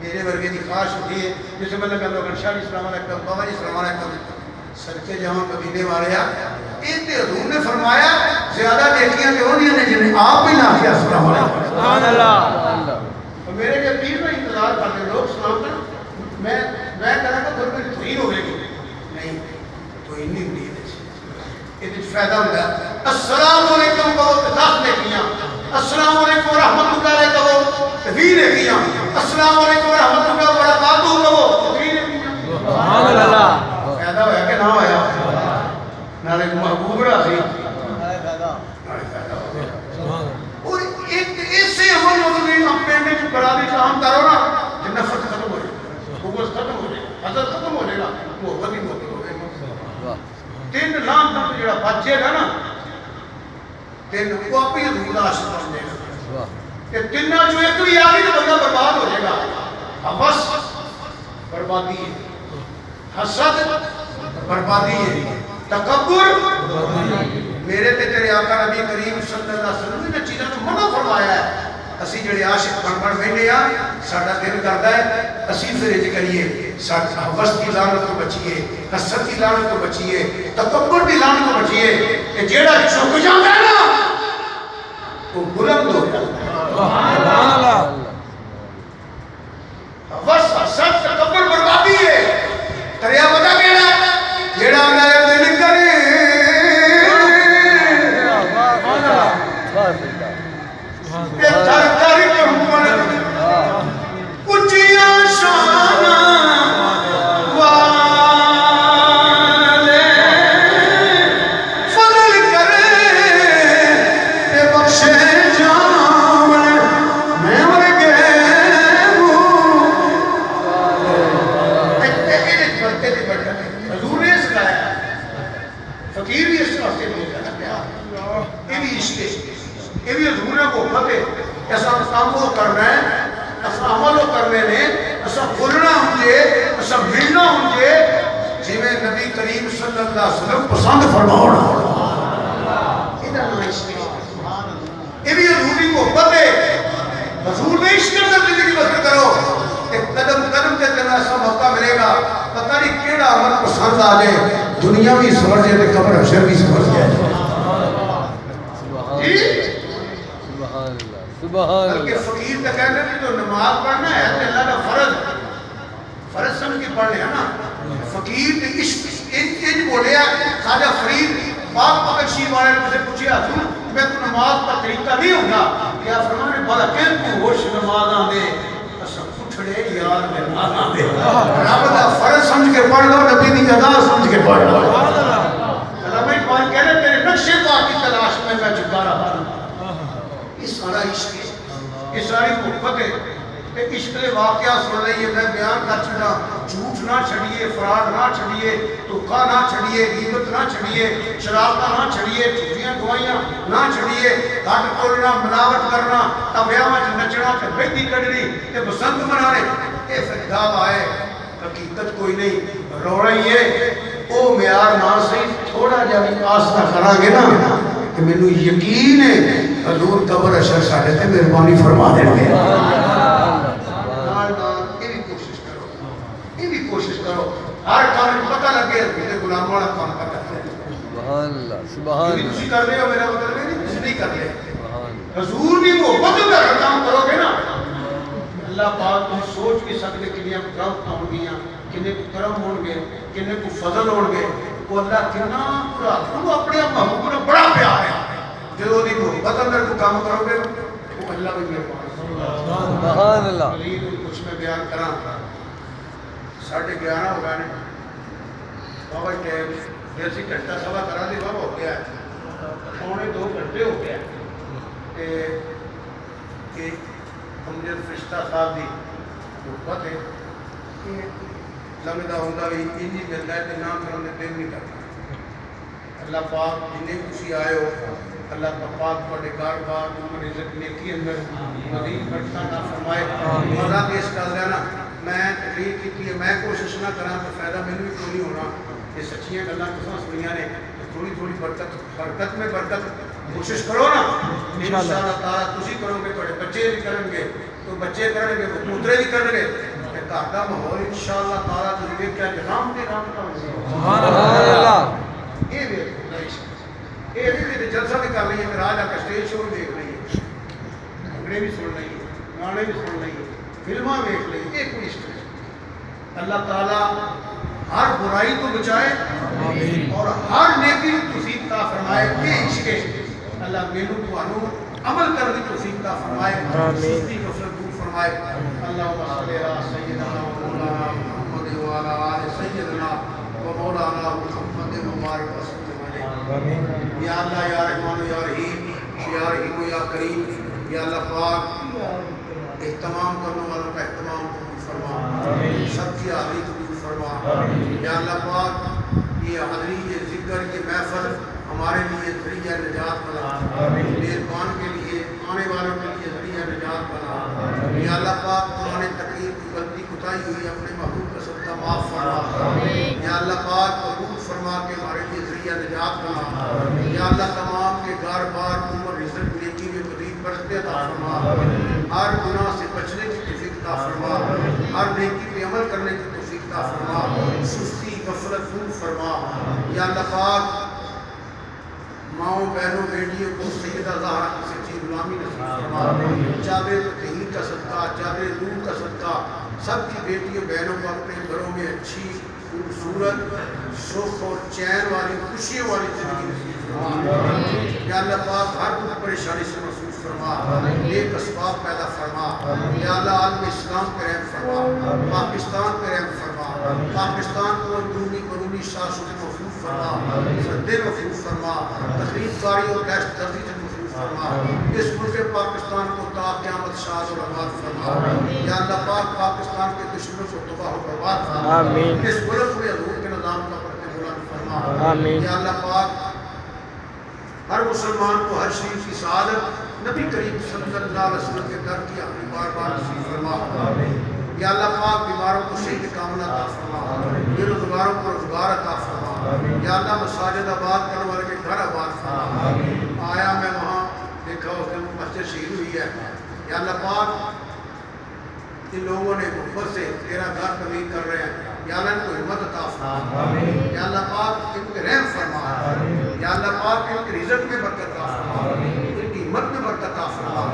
میرے ورگے کی خواہش ہوتی ہے جسے میں نے کہا لوگ شاہ جی السلام علیکم بابا جی السلام علیکم صدقے جہاں مدینے والے آ یہ حضور نے فرمایا زیادہ نیکیاں تے ہونیاں نے جنہیں آپ بھی نہ کیا السلام علیکم سبحان اللہ اور میرے کے پیر میں انتظار کرتے لوگ سلام کرنا میں کہا کہ پھر میری توہین ہوئے گی نہیں توہین نہیں ہوئی یہ فائدہ ہوتا ہے السلام علیکم کہو تو 10 نیکیاں السلام علیکم ورحمۃ اللہ علیہ کہو 20 نیکیاں السلام علیکم ورحمۃ اللہ وبرکاتہ کہو 3 نیکیاں سبحان اللہ فائدہ ہویا کہ نہ ہویا نالے محبوب رہا سی نالے فائدہ ہو گیا سبحان اور ایک ایسے عمل ہوتے ہیں ہم پینڈے جو برادری کام کرو نا کہ نفرت ختم ہو جائے حکومت ختم ہو جائے حضرت ختم ہو جائے گا محبت ہی محبت ہو جائے گا 3 لان تک جڑا بچے گا نا 3 وہ اپنی حضور کا عاشق بن جائے گا کہ 3 جو ایک بھی آ گئی تو بندہ برباد ہو جائے گا حوث بربادی ہے حسد بربادی ہے تکبر میرے تے تیرے آقا نبی کریم صلی اللہ علیہ وسلم نے چیزیں تو منع فرمایا ہے اسی جڑے عاشق بن بیٹھے ہاں ساڈا دل کردا ہے اسی فرج کریے ساڈا حوث کی لعنت تو بچیے حسد کی لعنت تو بچیے تکبر کی لعنت تو بچیے کہ جیڑا جھک جاندا ہے نا وہ بلند ہو جاتا ہے اللہ حوث حسد تکبر یہ بھی حضور نے محبت ہے ایسا کام وہ کرنا ہے ایسا عمل وہ کرنے نے ایسا بولنا ہونجے ایسا ملنا ہونجے جی میں نبی کریم صلی اللہ علیہ وسلم پسند فرماؤنا یہ بھی حضوری محبت ہے حضور نے عشق کر زندگی بسر کرو ایک قدم قدم کے تمہیں ایسا موقع ملے گا پتہ نہیں کیڑا عمل پسند آ جائے دنیا بھی سمجھ جائے تو قبر حشر بھی سمجھ جائے جی سبحان بلکہ اللہ فقیر کا کہنا ہے کہ جو نماز پڑھنا ہے تو اللہ کا فرض سمجھ کے پڑھ لے ہے نا فقیر کے عشق ان بولے خواجہ فرید پاک پکشی والے نے مجھے پوچھا حضور میں تو نماز کا طریقہ نہیں ہوگا کیا فرمانے بھلا کہ تو ہوش نماز آندے اسا اٹھڑے یار میں نماز آندے رب دا فرض سمجھ کے پڑھ لو نبی دی ادا سمجھ کے پڑھ لو علامہ اقبال کہہ رہے تیرے نقشے پاک کی تلاش میں جھکا رہا ہوں یہ سارا عشق ہے یہ ساری محبت ہے عشق کے واقعہ سن لئیے میں بیان کر چھڑا جھوٹ نہ چھڑیے فراڈ نہ چھڑیے دھوکہ نہ چھڑیے غیبت نہ چھڑیے شرارتہ نہ چھڑیے جھوٹیاں گوائیاں نہ چھڑیے گھٹ تولنا ملاوٹ کرنا تبیاں وچ نچنا تے بیدی کڈنی تے بسنت منانے اے پھر دعویٰ ہے حقیقت کوئی نہیں رو رہی ہے او معیار نہ صحیح تھوڑا جا بھی آستہ کرا گے نا کہ میں نے یقین ہے حضور قبر اشر ساڑھے تے مہربانی فرما دیں گے ہر کام پتہ لگے میرے غلام والا کام پتہ ہے سبحان اللہ سبحان یہ تسی کر رہے ہو میرا مطلب ہے نہیں تسی نہیں کر رہے اللہ حضور بھی محبت کا کام کرو گے نا اللہ پاک تم سوچ کے سکتے کنیا کرم ہون گیا کنے کو کرم ہون گے کنے کو فضل ہون گے وہ اللہ کنا پورا وہ اپنے محبوب نے بڑا پیار ہے جو دی محبت اندر کو کام کرو گے وہ اللہ بھی میرے سبحان اللہ علی کچھ میں بیان کرا 11:30 ہو گئے بابا ٹائم جیسی گھنٹہ سوا کرا دی بابا ہو گیا ہے 2 گھنٹے ہو گیا ہے کہ ہم جب فرشتہ صاحب دی محبت ہے کہ لمدہ ہوندہ بھی انجی ملتا ہے کہ نام کرنے دن نہیں کرتا اللہ پاک جنہیں خوشی آئے ہو اللہ پاک پڑے گار بار عمر عزت نیکی اندر مزید بڑھتا نہ فرمائے مزہ پیش کر دینا میں تقریر کی ہے میں کوشش نہ کرا تو فائدہ میں بھی کوئی ہونا یہ سچیاں گلاں کساں سنیاں نے تھوڑی تھوڑی برکت میں برکت کوشش کرو نا انشاءاللہ تعالیٰ تسی کرو گے تھوڑے بچے بھی کریں گے تو بچے کریں گے وہ پوترے بھی کریں گے گھر کا ماحول انشاءاللہ تعالیٰ تجھے کیا جنام دے رام کا سبحان اللہ یہ بھی جلسہ بھی کر رہی ہے راج آ کے اسٹیج شو بھی دیکھ رہی ہے انگڑے بھی سن رہی ہے گانے بھی سن رہی ہے فلماں دیکھ رہی ہے یہ کوئی عشق ہے اللہ تعالیٰ ہر برائی کو بچائے اور ہر نیکی توفیق عطا فرمائے یہ عشق ہے اللہ مینوں تانوں عمل کرنے کی توفیق عطا فرمائے سستی غفلت دور فرمائے اللہم صلی علی سیدنا و مولانا محمد و علی آل سیدنا و مولانا محمد مبارک وسلم علیہ یا اللہ یا رحمان یا رحیم یا رحیم یا کریم یا اللہ پاک اہتمام کرنے والوں کا اہتمام قبول فرما سب کی حاضری قبول فرما یا اللہ پاک یہ حاضری یہ ذکر یہ محفل ہمارے لیے ذریعہ نجات بنا میزبان کے لیے آنے والوں کے لیے ذریعہ نجات بنا یا اللہ پاک قرآن تقریر کی غلطی کوتاہی ہوئی اپنے محبوب کا صدقہ معاف فرما یا اللہ پاک قبول فرما کے ہمارے لیے ذریعہ نجات بنا یا اللہ تمام کے گھر بار عمر رزق نیکی میں مزید برکت عطا فرما ہر گناہ سے بچنے کی توفیق عطا فرما ہر نیکی پہ عمل کرنے کی توفیق عطا فرما سستی غفلت دور فرما یا اللہ پاک ماؤں بہنوں بیٹیوں کو سیدہ زہرا کی سچی غلامی نصیب فرما چاہے تہین کا صدقہ چاہے نور کا صدقہ سب کی بیٹیوں بہنوں کو اپنے گھروں میں اچھی خوبصورت سکھ اور چین والی خوشیوں والی زندگی نصیب فرما یا اللہ پاک ہر دکھ پریشانی سے محفوظ فرما نیک اسباب پیدا فرما یا اللہ عالم اسلام پہ رحم فرما پاکستان پہ رحم فرما پاکستان کو اندرونی برونی سازشوں سے محفوظ فرما سدے محفوظ فرما تقریب کاری اور دہشت گردی سے محفوظ فرما اس ملک پاکستان کو تا قیامت شاد اور آباد فرما یا اللہ پاک پاکستان کے دشمنوں کو تباہ و برباد فرما اس ملک میں حضور کے نظام کا پرتے بلند فرما یا اللہ پاک ہر مسلمان کو ہر شریف کی سعادت نبی کریم صلی اللہ علیہ وسلم کے در کی اپنی بار بار نصیب فرما۔ یا اللہ پاک بیماروں کو صحت کاملہ عطا فرما، بے روزگاروں کو روزگار عطا فرما۔ یا اللہ مساجد آباد کرنے والے کے گھر آباد فرما۔ آیا میں وہاں دیکھا اس دن مسجد شہید ہوئی ہے، یا اللہ پاک ان لوگوں نے محبت سے تیرا گھر تعمیر کر رہے ہیں، یا اللہ ان کو ہمت عطا فرما، یا اللہ پاک ان کے رحم فرما، یا اللہ پاک ان کے رزق میں برکت عطا فرما، ان کی ہمت میں برکت عطا فرما،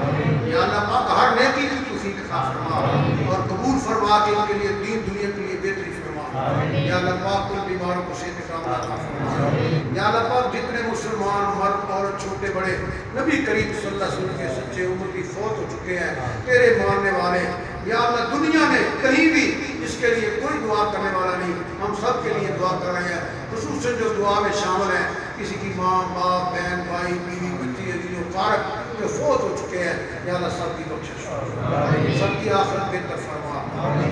یا اللہ پاک ہر نیکی کی توفیق عطا فرما اور قبول فرما کے ان کے لیے دین دنیا کے لیے بہتری فرما۔ یا اللہ پاک کل بیماروں کو صحت کاملہ عطا فرما۔ یا اللہ پاک جتنے مسلمان مرد اور چھوٹے بڑے نبی کریم صلی اللہ علیہ وسلم کے سچے امتی فوت ہو چکے ہیں، تیرے ماننے والے، یا اللہ دنیا میں کہیں بھی اس کے لیے کوئی دعا کرنے والا نہیں، ہم سب کے لیے دعا کر رہے ہیں، خصوصاً جو دعا میں شامل ہیں، کسی کی ماں باپ بہن بھائی بیوی بچی عزیز و فارغ جو فوت ہو چکے ہیں، یا اللہ سب کی بخشش فرما، سب کی آخرت بہتر فرما،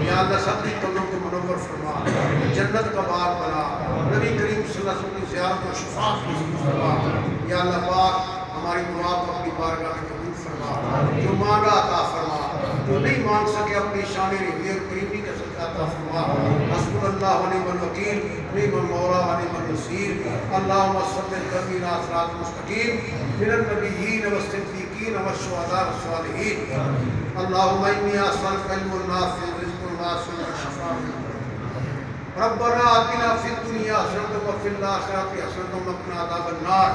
یا اللہ سب کی قبروں کو منور فرما، جنت کا باغ بنا، نبی کریم صلی اللہ علیہ وسلم کی زیارت و شفاعت نصیب فرما۔ یا اللہ پاک ہماری دعا کو اپنی بارگاہ میں قبول فرما، جو مانگا عطا فرما، جو نہیں مانگ سکے اپنی شان رحمی اور کریمی کا صدقہ عطا فرما۔ حسبنا اللہ و نعم الوکیل، نعم المولا و نعم النصیر۔ اللہم صل علی صراط مستقیم من النبیین والصدیقین والشہداء والصالحین۔ اللہم انی اسألک علم نافع رزق واسع وشفاء۔ ربنا آتنا فی الدنیا حسنۃ وفی الآخرۃ حسنۃ وقنا عذاب النار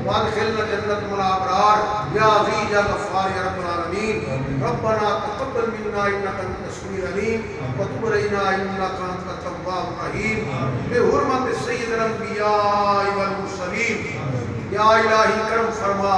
وادخلنا جنۃ مع الابرار یا عزیز یا غفار یا رب العالمین۔ ربنا تقبل منا انک انت السمیع العلیم وتب علینا انک انت التواب الرحیم بحرمت سید الانبیاء والمرسلین۔ یا الہی کرم فرما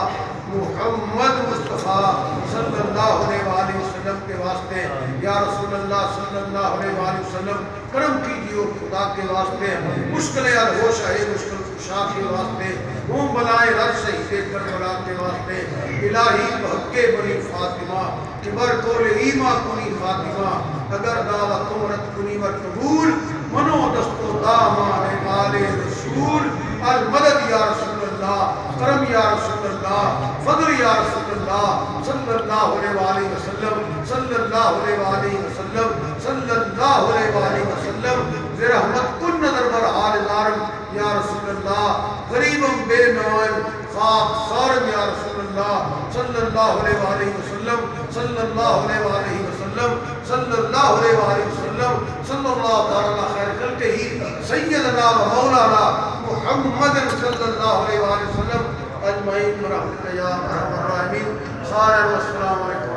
محمد مصطفیٰ صلی اللہ علیہ وآلہ وسلم کے واسطے، یا رسول اللہ صلی اللہ علیہ وآلہ وسلم کرم کیجیے خدا کے واسطے، مشکل الہوش ہے مشکل کشا کے واسطے، موم بلائے رد شہید کربلا کے واسطے، الہی بحق بنی فاطمہ کبر کول ایما کنی فاطمہ، اگر دعوت عمرت کنی ور قبول منو دستو دامان آل رسول، المدد یا رسول اللہ، کرم یا رسول اللہ، فضل یا رسول اللہ، صلی اللہ علیہ وآلہ وسلم، صلی اللہ علیہ وآلہ وسلم، صلی اللہ علیہ وآلہ وسلم، رحمت کن نظر بر حال دارم یا رسول اللہ، غریبم بے نوائم خاک سارم یا رسول اللہ، صلی اللہ علیہ وآلہ وسلم، صلی اللہ علیہ وآلہ وسلم، صلی اللہ علیہ وآلہ وسلم، صلی اللہ تعالیٰ خیر خلقہ ہی سیدنا و مولانا محمد صلی اللہ علیہ وآلہ وسلم اجمعین برحمتک یا ارحم الراحمین۔ السلام علیکم۔